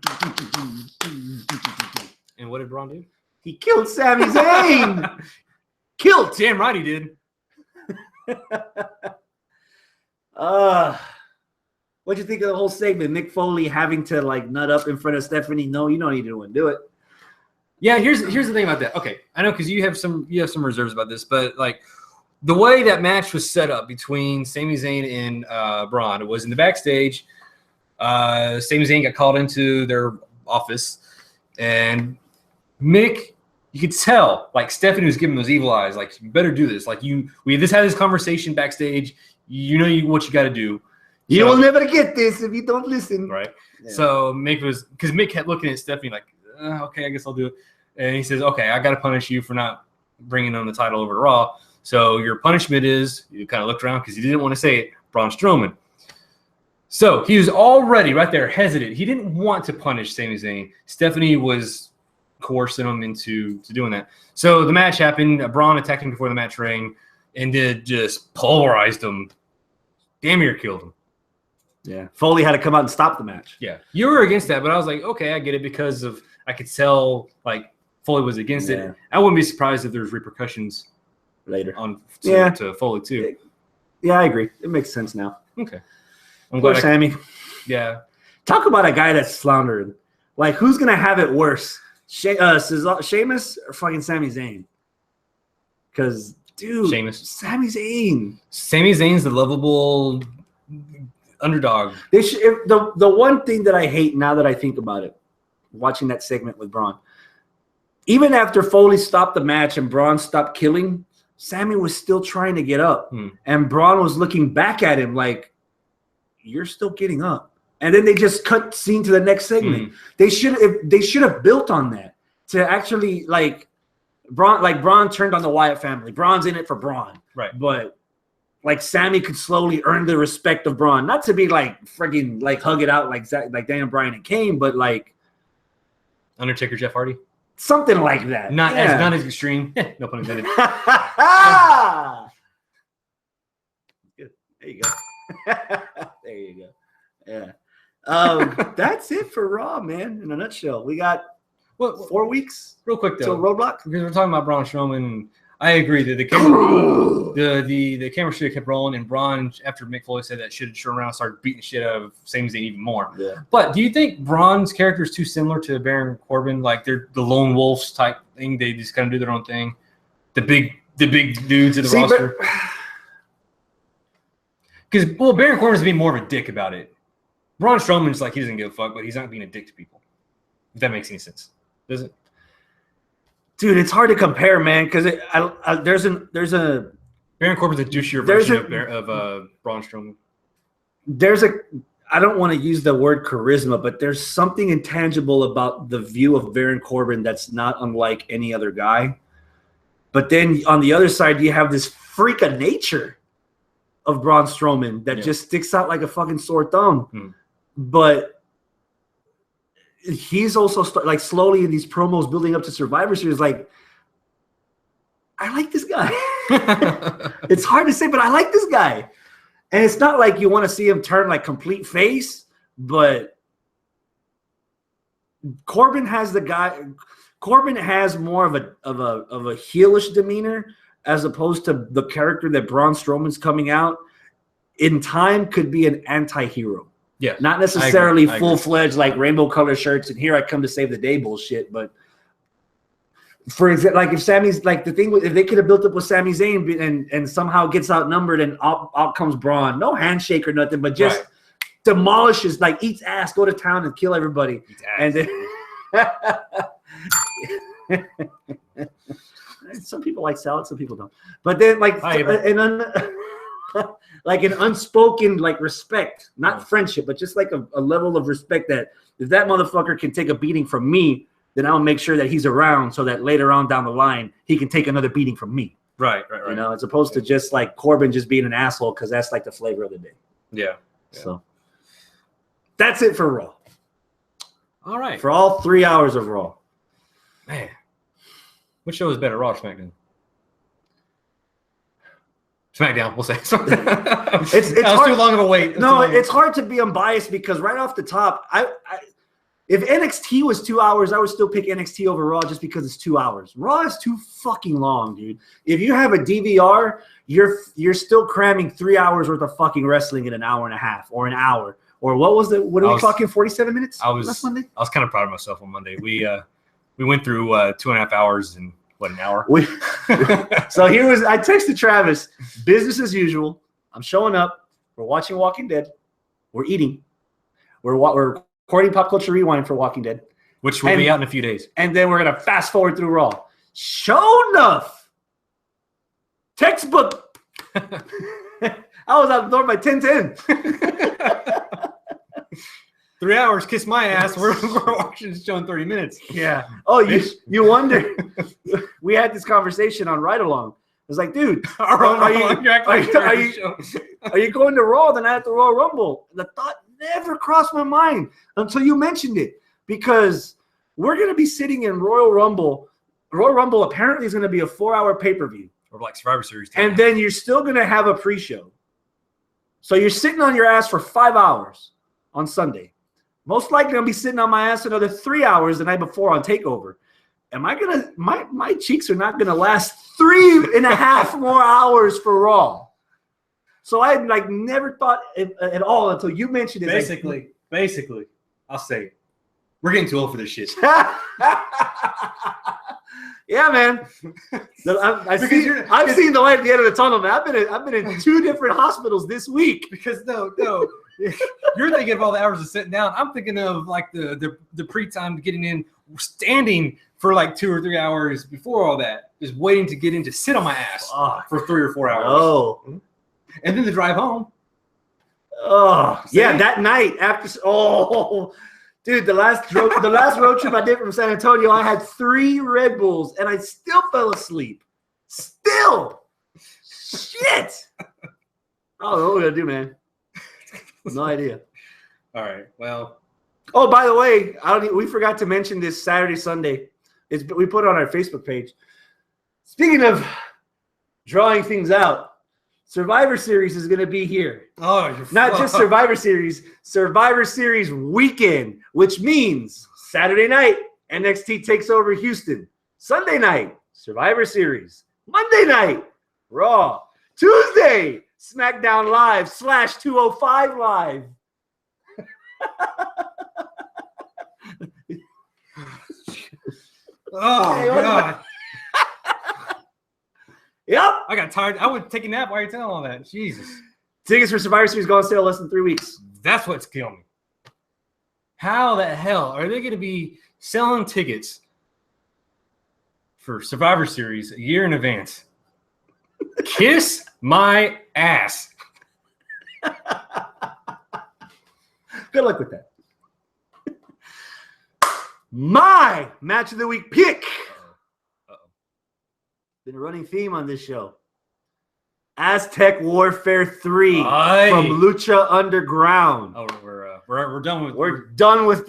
And what did Braun do? He killed Sami Zayn. Killed. Damn right he did. What'd you think of the whole segment? Mick Foley having to nut up in front of Stephanie? No, you don't need to do it. Yeah, here's the thing about that. Okay, I know because you have some reserves about this, but the way that match was set up between Sami Zayn and Braun, it was in the backstage. Sami Zayn got called into their office, and Mick. You could tell, Stephanie was giving those evil eyes, you better do this. We just had this conversation backstage. You know what you got to do. You will never get this if you don't listen. Right. Yeah. So Mick kept looking at Stephanie okay, I guess I'll do it. And he says, okay, I got to punish you for not bringing on the title over to Raw. So your punishment is, you kind of looked around because he didn't want to say it, Braun Strowman. So he was already right there hesitant. He didn't want to punish Sami Zayn. Stephanie was coercing him into doing that. So the match happened. Braun attacked him before the match ring and just pulverized him. Damn near killed him. Yeah. Foley had to come out and stop the match. Yeah. You were against that, but I was like, okay, I get it because I could tell Foley was against it. I wouldn't be surprised if there's repercussions later to Foley too. Yeah, I agree. It makes sense now. Okay. I'm glad Sammy. Yeah. Talk about a guy that's floundering. Who's going to have it worse? Sheamus or fucking Sami Zayn? Because, dude, Sami Zayn. Sami Zayn's the lovable underdog. They should. The one thing that I hate now that I think about it, watching that segment with Braun, even after Foley stopped the match and Braun stopped killing, Sami was still trying to get up, and Braun was looking back at him like, "You're still getting up." And then they just cut scene to the next segment. They should have built on that to actually Braun turned on the Wyatt family. Braun's in it for Braun. Right. But Sami could slowly earn the respect of Braun. Not to be friggin' hug it out like Daniel Bryan and Kane, but Undertaker, Jeff Hardy. Something like that. Not as extreme. No pun intended. Good. There you go. There you go. Yeah. That's it for Raw, man. In a nutshell, we got 4 weeks. Real quick though, till Roadblock. because we're talking about Braun Strowman. I agree that the camera, the camera should have kept rolling, and Braun, after Mick Foley said that, should have turned around and started beating the shit out of Sami Zayn even more. Yeah. But do you think Braun's character is too similar to Baron Corbin? Like they're the lone wolves type thing. They just kind of do their own thing. The big dudes of the roster. Because Baron Corbin's being more of a dick about it. Braun Strowman's like he doesn't give a fuck, but he's not being a dick to people. If that makes any sense, does it? Dude, it's hard to compare, man, because there's a Baron Corbin's a douchier version of Braun Strowman. I don't want to use the word charisma, but there's something intangible about the view of Baron Corbin that's not unlike any other guy. But then on the other side, you have this freak of nature of Braun Strowman that just sticks out like a fucking sore thumb. But he's also like slowly in these promos building up to Survivor Series. Like, I like this guy. It's hard to say, but I like this guy. And it's not like you want to see him turn like complete face, but Corbin has more of a heelish demeanor as opposed to the character that Braun Strowman's coming out in time could be an anti-hero. Yeah, not necessarily full-fledged like rainbow color shirts and here I come to save the day bullshit. But for example, like if Sammy's like the thing, if they could have built up with Sami Zayn and somehow gets outnumbered and out comes Braun, no handshake or nothing, but just demolishes, like eats ass, go to town and kill everybody. And then some people like salad, some people don't. But then like like an unspoken like respect, not friendship, but just like a level of respect that if that motherfucker can take a beating from me, then I'll make sure that he's around so that later on down the line he can take another beating from me. Right. You know, as opposed to just like Corbin just being an asshole because that's like the flavor of the day. Yeah. So that's it for Raw. All right. For all 3 hours of Raw. Man. Which show is better, Raw or SmackDown? SmackDown, we'll say. it's hard, too long of a wait. No, it's hard to be unbiased because right off the top, if NXT was 2 hours, I would still pick NXT over Raw just because it's 2 hours. Raw is too fucking long, dude. If you have a DVR, you're still cramming 3 hours worth of fucking wrestling in an hour and a half or an hour. Or what are we talking, 47 minutes? Last Monday? I was kind of proud of myself on Monday. We went through 2.5 hours in an hour? So I texted Travis, business as usual. I'm showing up. We're watching Walking Dead. We're eating. We're recording Pop Culture Rewind for Walking Dead. Which will be out in a few days. And then we're going to fast forward through Raw. Sure enough. Textbook. I was out the door by 10:10. 3 hours, kiss my ass. We're watching this show in 30 minutes. Yeah. Oh, you wonder. We had this conversation on Ride Along. It was like, dude, are you going to Raw the night at the Royal Rumble? The thought never crossed my mind until you mentioned it, because we're going to be sitting in Royal Rumble. Royal Rumble apparently is going to be a 4-hour pay-per-view. Or like Survivor Series. And then you're still going to have a pre-show. So you're sitting on your ass for 5 hours on Sunday. Most likely I'm going to be sitting on my ass another 3 hours the night before on TakeOver. Am I going to – my cheeks are not going to last 3.5 more hours for Raw. So I like never thought at all until you mentioned it. Basically, I'll say we're getting too old for this shit. Yeah, man. I've seen the light at the end of the tunnel, man. I've been in 2 different hospitals this week. Because no, you're thinking of all the hours of sitting down. I'm thinking of like the pre-time getting in, standing for like 2 or 3 hours before all that, just waiting to get in to sit on my ass for 3 or 4 hours. Oh, and then the drive home. Oh, yeah, that night after. Oh, dude, the last road trip I did from San Antonio, I had 3 Red Bulls and I still fell asleep. Still, shit. I don't know what we're gonna do, man. No idea. All right. Well. Oh, by the way, we forgot to mention this Saturday, Sunday. We put it on our Facebook page. Speaking of drawing things out, Survivor Series is going to be here. Oh, not just Survivor Series weekend, which means Saturday night, NXT takes over Houston. Sunday night, Survivor Series. Monday night, Raw. Tuesday, SmackDown Live / 205 Live. Oh, Hey, God. Yep. I got tired. I would take a nap while you're telling all that. Jesus. Tickets for Survivor Series go on sale less than 3 weeks. That's what's killing me. How the hell are they going to be selling tickets for Survivor Series a year in advance? Kiss my ass. Good luck with that. My match of the week pick. Been a running theme on this show. Aztec Warfare 3 from Lucha Underground. Oh, we're done with we're done with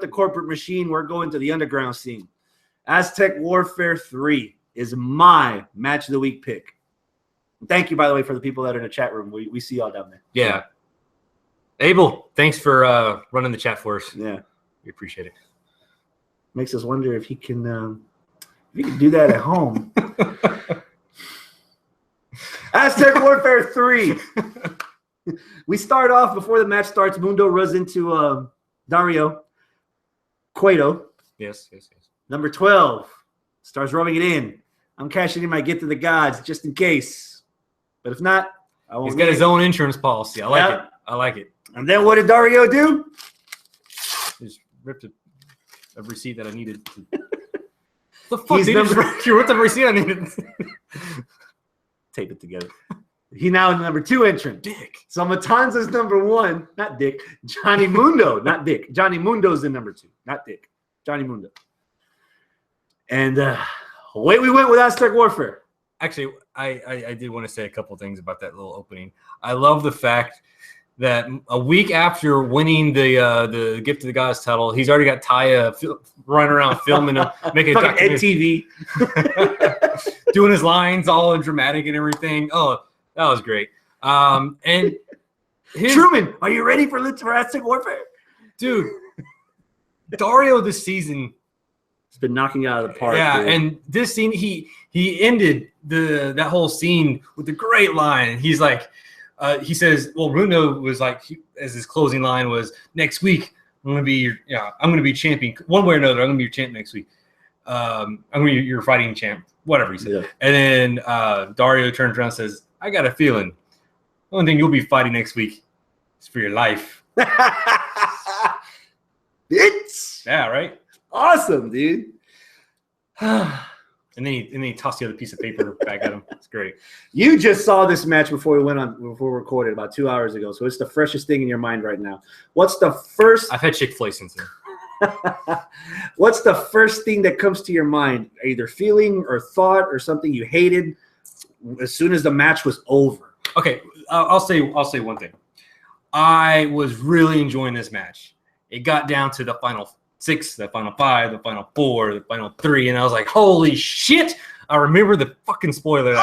the corporate machine. We're going to the underground scene. Aztec Warfare 3 is my match of the week pick. Thank you, by the way, for the people that are in the chat room. We see y'all down there. Yeah. Abel, thanks for running the chat for us. Yeah. We appreciate it. Makes us wonder if he can do that at home. Aztec Warfare 3. We start off before the match starts. Mundo runs into Dario Cueto. Yes. Number 12 starts rubbing it in. I'm cashing in my Get to the Gods just in case. But if not, I won't. He's got his own insurance policy. I like it. And then what did Dario do? Just ripped a receipt that I needed. The fuck, dude? You ripped the receipt I needed. Tape it together. He now number 2 entrant. Dick. So Matanza's number 1, not Dick. Johnny Mundo, not Dick. Johnny Mundo's in number 2, not Dick. Johnny Mundo. And away we went with Aztec Warfare. Actually, I did want to say a couple things about that little opening. I love the fact that a week after winning the Gift of the Gods title, he's already got Taya running around filming him, making a Ed TV, doing his lines all dramatic and everything. Oh, that was great. And Truman, are you ready for Aztec Warfare? Dude, Dario this season has been knocking out of the park. Yeah, dude. and this scene, he ended that whole scene with a great line. He's like, he says, well, Bruno was like, as his closing line was, next week I'm gonna be champion one way or another. I'm gonna be your champ next week. I'm gonna be your fighting champ, whatever he said. Yeah. And then Dario turns around and says, I got a feeling the only thing you'll be fighting next week is for your life. It's right. Awesome, dude. And then he tossed the other piece of paper back at him. It's great. You just saw this match before we recorded about 2 hours ago, so it's the freshest thing in your mind right now. What's the first? I've had Chick-fil-A since then. What's the first thing that comes to your mind? Either feeling or thought or something you hated as soon as the match was over. Okay, I'll say one thing. I was really enjoying this match. It got down to the final 6, the final 5, the final 4, the final 3, and I was like, holy shit! I remember the fucking spoiler that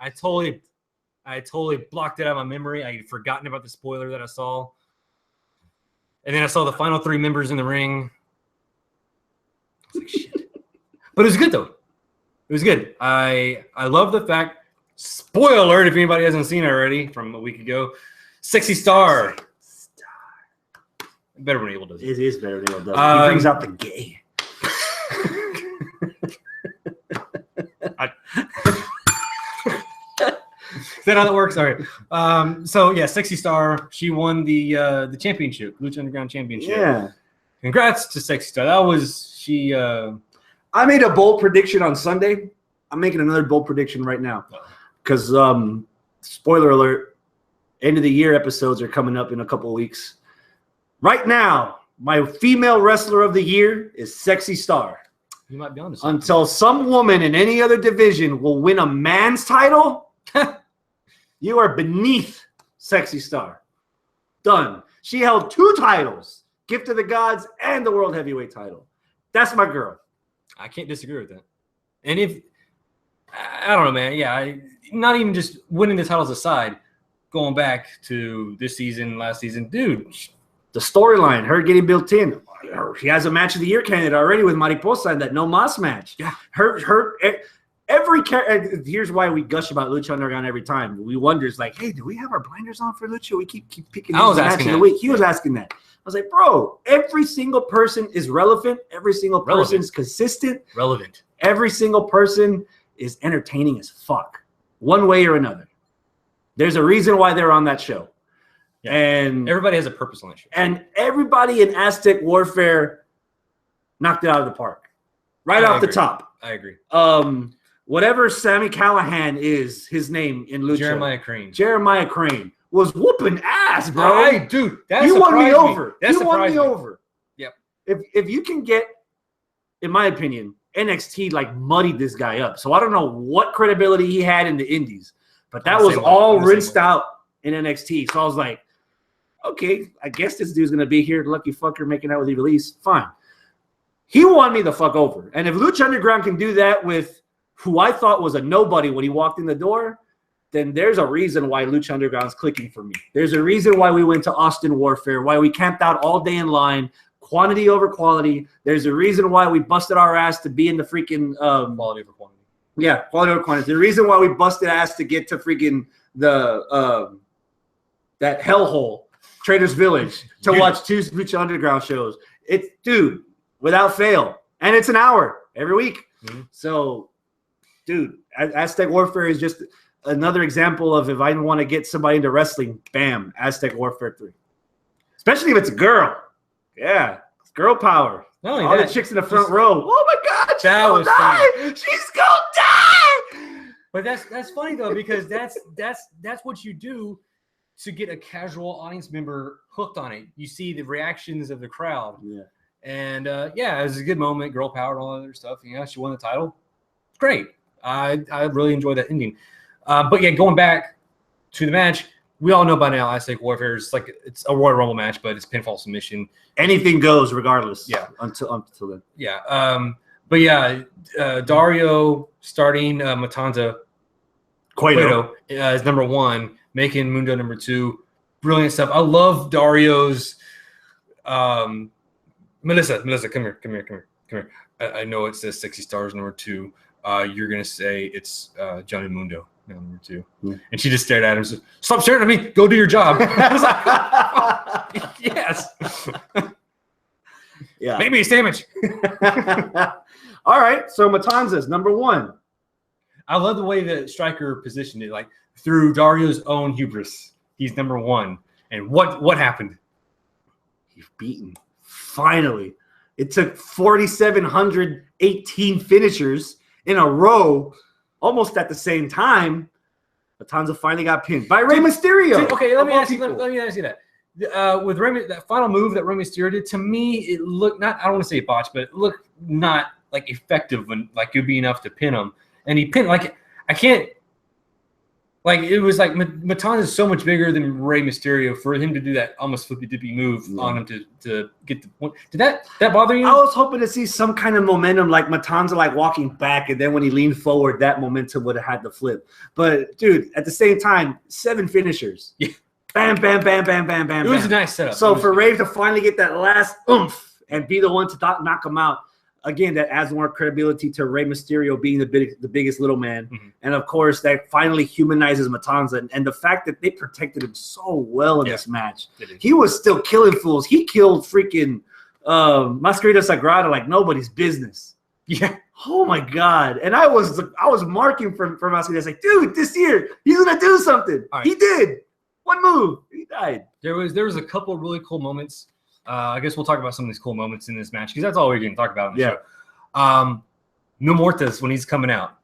I totally blocked it out of my memory. I had forgotten about the spoiler that I saw. And then I saw the final 3 members in the ring. I was like, shit. But it was good, though. It was good. I love the fact, spoiler alert if anybody hasn't seen it already from a week ago, Sexy Star. Better when Abel does it. It is better when Abel does it. He brings out the gay. Is that how that works? All right. So yeah, Sexy Star. She won the championship, Lucha Underground Championship. Yeah. Congrats to Sexy Star. That was she. I made a bold prediction on Sunday. I'm making another bold prediction right now because spoiler alert, end of the year episodes are coming up in a couple of weeks. Right now, my female wrestler of the year is Sexy Star. You might be on to something. Until some woman in any other division will win a man's title, you are beneath Sexy Star. Done. She held 2 titles, Gift of the Gods and the World Heavyweight title. That's my girl. I can't disagree with that. And if I don't know, man. Yeah, not even just winning the titles aside, going back to this season, last season, dude, The storyline, her getting built in. She has a match of the year candidate already with Mariposa in that No Mas match. Yeah. Every character. Here's why we gush about Lucha Underground every time. We wonder, it's like, hey, do we have our blinders on for Lucha? We keep picking the match of the week. He was asking that. I was like, bro, every single person is relevant. Every single person is consistent. Relevant. Every single person is entertaining as fuck, one way or another. There's a reason why they're on that show. Yeah. And everybody has a purpose on that show. And everybody in Aztec Warfare knocked it out of the park. Right off the top. I agree. Whatever Sammy Callahan is, his name in Lucha. Jeremiah Crane was whooping ass, bro. Dude, you won me over. You won me over. Yep. If you can get, in my opinion, NXT like muddied this guy up. So I don't know what credibility he had in the Indies, but that was all rinsed out in NXT. So I was like, okay, I guess this dude's gonna be here, lucky fucker, making out with Ivelisse. Fine. He won me the fuck over. And if Lucha Underground can do that with who I thought was a nobody when he walked in the door, then there's a reason why Lucha Underground's clicking for me. There's a reason why we went to Austin Warfare, why we camped out all day in line, quantity over quality. There's a reason why we busted our ass to be in the freaking quality over quantity. Yeah, quality over quantity. The reason why we busted ass to get to freaking the that hellhole, Trader's Village, to watch 2 Lucha Underground shows. It's, dude, without fail. And it's an hour every week. Mm-hmm. So, dude, Aztec Warfare is just another example of if I want to get somebody into wrestling, bam, Aztec Warfare 3. Especially if it's a girl. Yeah, it's girl power. All the chicks in the front row. Oh, my God, she's going to die. She's going to die. But that's funny, though, because that's what you do to get a casual audience member hooked on it. You see the reactions of the crowd. Yeah. And, it was a good moment, girl power and all that other stuff. She won the title. Great. I really enjoyed that ending. But, yeah, going back to the match, we all know by now Aztec Warfare is it's a Royal Rumble match, but it's pinfall submission. Anything goes regardless. Yeah. Until then. Yeah. But, yeah, Dario starting Matanza Cueto is number 1. Making Mundo number 2. Brilliant stuff. I love Dario's Melissa, come here. I know it says Sexy Stars number 2. You're going to say it's Johnny Mundo number 2. Yeah. And she just stared at him and said, stop staring at me. Go do your job. I was like, yes. Yeah. Make me a sandwich. All right. So Matanza's number 1. I love the way that Stryker positioned it, through Dario's own hubris. He's number 1. And what happened? He's beaten. Finally. It took 4,718 finishers in a row, almost at the same time. Matanza finally got pinned by Rey Mysterio. Okay, let me ask you that. With Rey, that final move that Rey Mysterio did, to me, it looked I don't want to say botched, but it looked not effective when it would be enough to pin him. And he pinned I can't. It was Matanza is so much bigger than Rey Mysterio for him to do that almost flippy-dippy move on him to get the point. Did that bother you? I was hoping to see some kind of momentum, Matanza walking back, and then when he leaned forward, that momentum would have had the flip. But, dude, at the same time, 7 finishers. Yeah. Bam, bam, bam, bam, bam, bam, It was a nice setup. So for Rey to finally get that last oomph and be the one to knock him out, again, that adds more credibility to Rey Mysterio being the biggest little man. Mm-hmm. And, of course, that finally humanizes Matanza. And the fact that they protected him so well in this match. He was still killing fools. He killed freaking Mascarita Sagrada like nobody's business. Yeah. Oh, my God. And I was marking for Mascarita. Dude, this year, he's going to do something. Right. He did. One move. He died. There was a couple of really cool moments. I guess we'll talk about some of these cool moments in this match because that's all we're going to talk about in the show. Mil Muertes when he's coming out.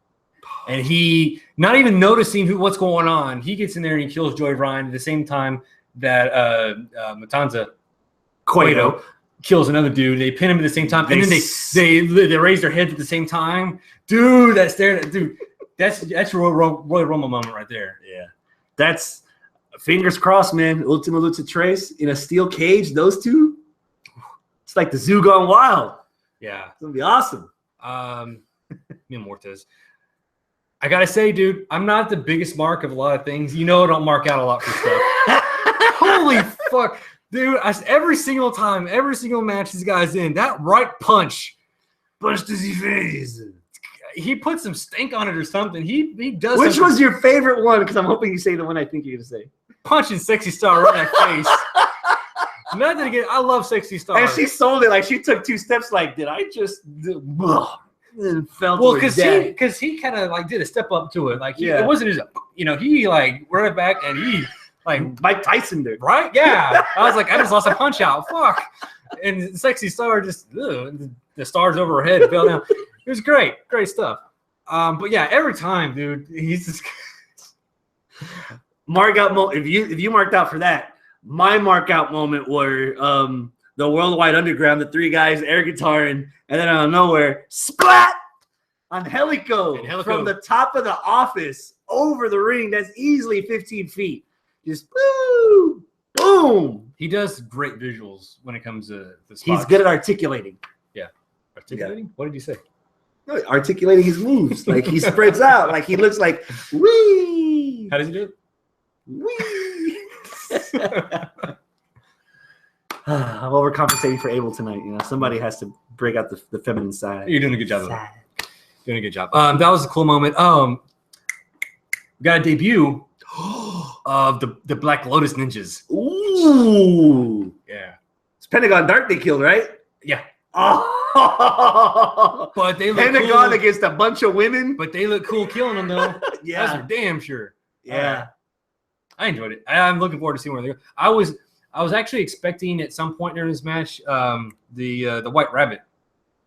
And he, not even noticing what's going on, he gets in there and he kills Joey Ryan at the same time that Matanza Cueto kills another dude. They pin him at the same time. And then they raise their heads at the same time. Dude, that's a Royal Rumble moment right there. Yeah. That's fingers crossed, man. Ultima Lucha Tres in a steel cage, those two. It's like the zoo gone wild. Yeah. It's going to be awesome. Mil Muertes. I got to say, dude, I'm not the biggest mark of a lot of things. I don't mark out a lot for stuff. Holy fuck. Dude, every single time, every single match this guy's in, that right punch. Punched his face. He put some stink on it or something. He does. Which something. was your favorite one? Because I'm hoping you say the one I think you're going to say. Punching Sexy Star right in the face. Nothing again. I love Sexy Star. And she sold it. Like, she took 2 steps. Like, did I just... And fell well, to her death. because he kind of like did a step up to it. Like, it wasn't his... he like ran it back and he... Like Mike Tyson did. Right? Yeah. I was like, I just lost a punch out. Fuck. And Sexy Star just, the stars over her head fell down. It was great. Great stuff. But yeah, every time, dude, he's just... Mark out if you marked out for that, my mark out moment were the Worldwide Underground, the 3 guys air guitaring, and then out of nowhere, splat on Helico from the top of the office over the ring. That's easily 15 feet. Just boom, boom. He does great visuals when it comes to the spots. He's good at articulating. Yeah. Articulating? Yeah. What did you say? No, articulating his moves. Like, he spreads out. Like, he looks like, wee. How does he do it? Wee. I'm overcompensating for Abel tonight. Somebody has to break out the feminine side. You're doing a good job. Doing a good job. That was a cool moment. We got a debut of the Black Lotus Ninjas. Ooh. Yeah. It's Pentagon Dark they killed, right? Yeah. Oh. But they look Pentagon cool against a bunch of women. But they look cool killing them, though. Yeah. That's for damn sure. Yeah. I enjoyed it. I'm looking forward to seeing where they go. I was actually expecting at some point during this match the White Rabbit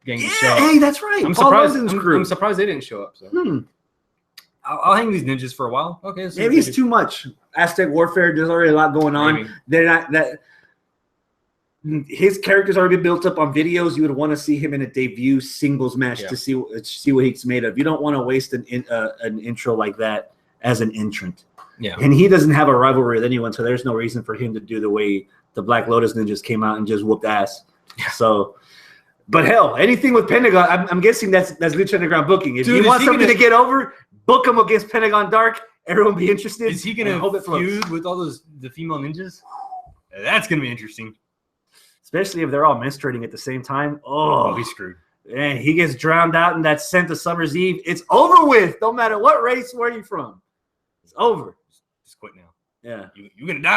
gang to show up. Hey, that's right. I'm surprised they didn't show up. So. I'll hang these ninjas for a while. Okay. So maybe it's too much. Aztec Warfare, there's already a lot going on. Maybe. They're not that. His character's already been built up on videos. You would want to see him in a debut singles match to see what he's made of. You don't want to waste an intro like that as an entrant. Yeah. And he doesn't have a rivalry with anyone, so there's no reason for him to do the way the Black Lotus Ninjas came out and just whooped ass. Yeah. So, but hell, anything with Pentagon, I'm guessing that's Lucha Underground booking. If you want something to get over, book him against Pentagon Dark. Everyone be interested. Is he going to feud with all the female ninjas? That's going to be interesting. Especially if they're all menstruating at the same time. Oh, he's screwed. And he gets drowned out in that scent of Summer's Eve. It's over with. No matter what race, where you from. It's over. Just quit now. Yeah. You're going to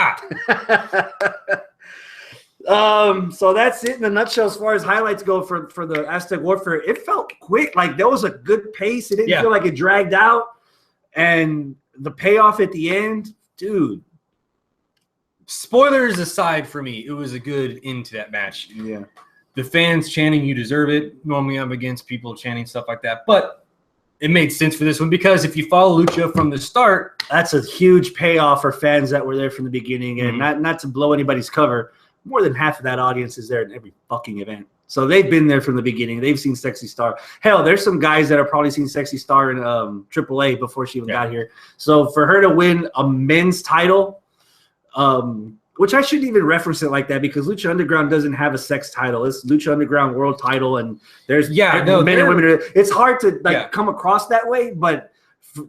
die. So that's it in a nutshell as far as highlights go for the Aztec Warfare. It felt quick. Like, there was a good pace. It didn't feel like it dragged out. And the payoff at the end, dude. Spoilers aside for me, it was a good end to that match. Yeah. The fans chanting, "You deserve it." Normally I'm against people chanting stuff like that. But it made sense for this one because if you follow Lucha from the start, that's a huge payoff for fans that were there from the beginning. And not to blow anybody's cover, more than half of that audience is there in every fucking event. So they've been there from the beginning. They've seen Sexy Star. Hell, there's some guys that have probably seen Sexy Star in AAA before she even got here. So for her to win a men's title, which I shouldn't even reference it like that because Lucha Underground doesn't have a sex title. It's Lucha Underground World Title, and there's men and women. It's hard to come across that way, but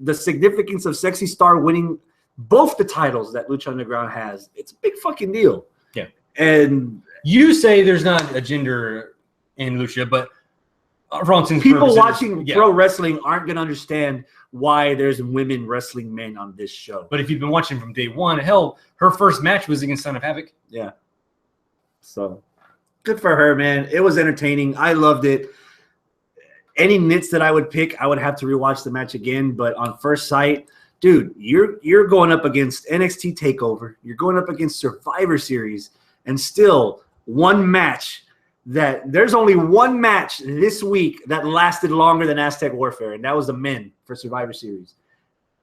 the significance of Sexy Star winning both the titles that Lucha Underground has, it's a big fucking deal. Yeah. And you say there's not a gender in Lucha, but for instance, people watching pro wrestling aren't going to understand why there's women wrestling men on this show. But if you've been watching from day one, hell, her first match was against Son of Havoc. Yeah. So good for her, man. It was entertaining. I loved it. Any nits that I would pick, I would have to rewatch the match again. But on first sight, dude, you're going up against NXT TakeOver. You're going up against Survivor Series, and still one match. That there's only one match this week that lasted longer than Aztec Warfare, and that was the men for Survivor Series.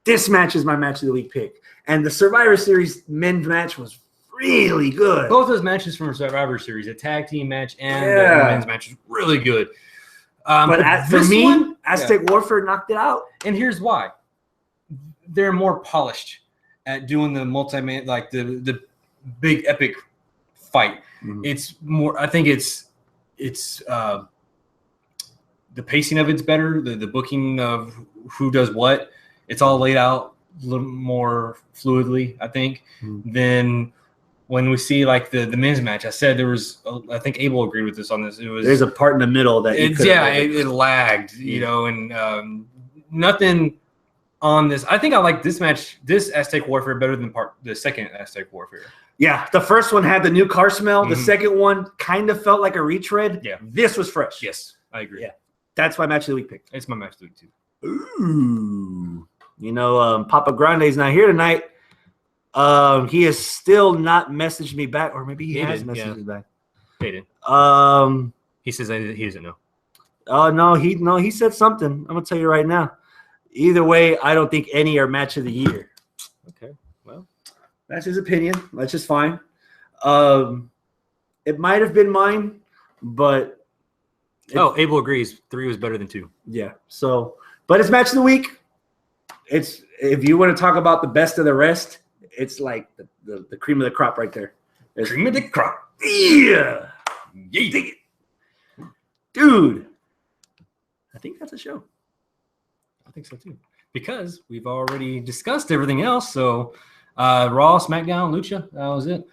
This match is my match of the week pick. And the Survivor Series men's match was really good. Both those matches from Survivor Series, a tag team match and the men's match, was really good. But for me, Aztec Warfare knocked it out. And here's why. They're more polished at doing the multi-man, like the big epic fight. Mm-hmm. It's more, I think it's the pacing of it's better. The booking of who does what, it's all laid out a little more fluidly, I think, than when we see like the men's match. I said there was, I think Abel agreed with us on this. It was there's a part in the middle that it lagged, you know, and nothing on this. I think I like this match, this Aztec Warfare, better than the second Aztec Warfare. Yeah, the first one had the new car smell. The second one kind of felt like a retread. Yeah, this was fresh. Yes, I agree. Yeah, that's my match of the week pick. It's my match of the week too. Ooh, you know, Papa Grande's not here tonight. He has still not messaged me back, or maybe he has messaged me back. He did. He says he doesn't know. No, he said something. I'm gonna tell you right now. Either way, I don't think any are match of the year. Okay, well, that's his opinion. That's just fine. It might have been mine, but Abel agrees. 3 was better than 2. Yeah. So, but it's match of the week. It's if you want to talk about the best of the rest, it's like the cream of the crop right there. There's cream of the crop. Yeah. Dig it. Dude. I think that's a show. I think so too. Because we've already discussed everything else. So Raw, SmackDown, Lucha, that was it.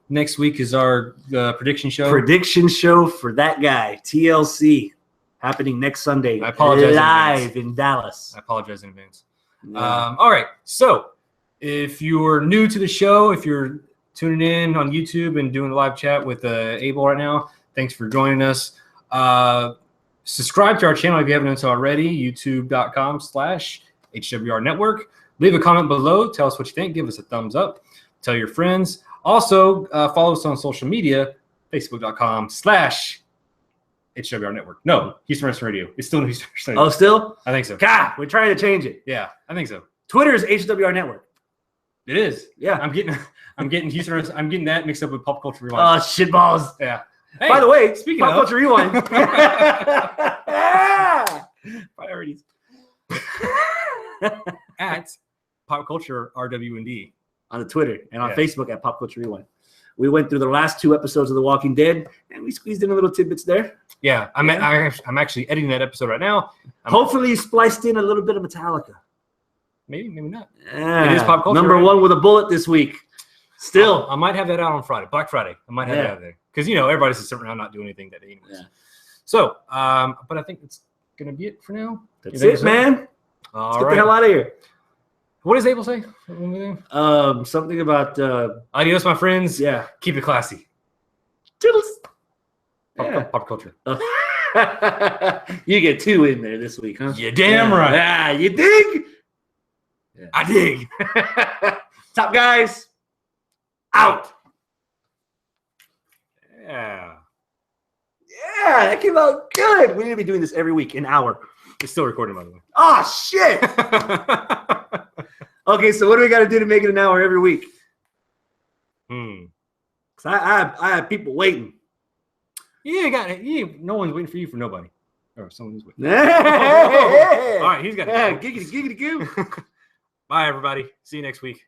Next week is our prediction show. Prediction show for that guy, TLC, happening next Sunday. I apologize. Live in Dallas. I apologize in advance. Yeah. All right. So if you're new to the show, if you're tuning in on YouTube and doing a live chat with Abel right now, thanks for joining us. Subscribe to our channel if you haven't done so already, youtube.com/HWR Network. Leave a comment below. Tell us what you think. Give us a thumbs up. Tell your friends. Also, follow us on social media, facebook.com/HWR Network. No, Houston Wrestling Radio. It's still Houston Wrestling Radio. Oh, still? I think so. God, we're trying to change it. Yeah, I think so. Twitter is HWR Network. It is. Yeah. I'm getting Houston Wrestling. I'm getting that mixed up with Pop Culture Rewind. Oh, shitballs. Yeah. Hey, by the way, speaking Pop of Culture Rewind. Priorities. At Pop Culture RWND. On the Twitter and on Facebook at Pop Culture Rewind. We went through the last 2 episodes of The Walking Dead, and we squeezed in a little tidbits there. Yeah, I'm actually editing that episode right now. Hopefully you spliced in a little bit of Metallica. Maybe not. Yeah. It is Pop Culture. Number 1 with a bullet this week. Still. I might have that out on Friday. Black Friday. I might have that out there. Because, everybody's just sitting around not doing anything that day anyways. Yeah. So, but I think it's going to be it for now. That's it, man. Let's get the hell out of here. What does Abel say? Something about adios, my friends. Yeah. Keep it classy. Toodles. Pop culture. You get 2 in there this week, huh? You damn right. Yeah, you dig? Yeah. I dig. Top guys. Out. Yeah. Yeah, that came out good. We need to be doing this every week, an hour. It's still recording, by the way. Oh, shit. Okay, so what do we got to do to make it an hour every week? Because I have people waiting. Yeah, got it. No one's waiting for you for nobody. Or someone's waiting. Hey. All right, he's got it. Giggity, giggity, goo. Bye, everybody. See you next week.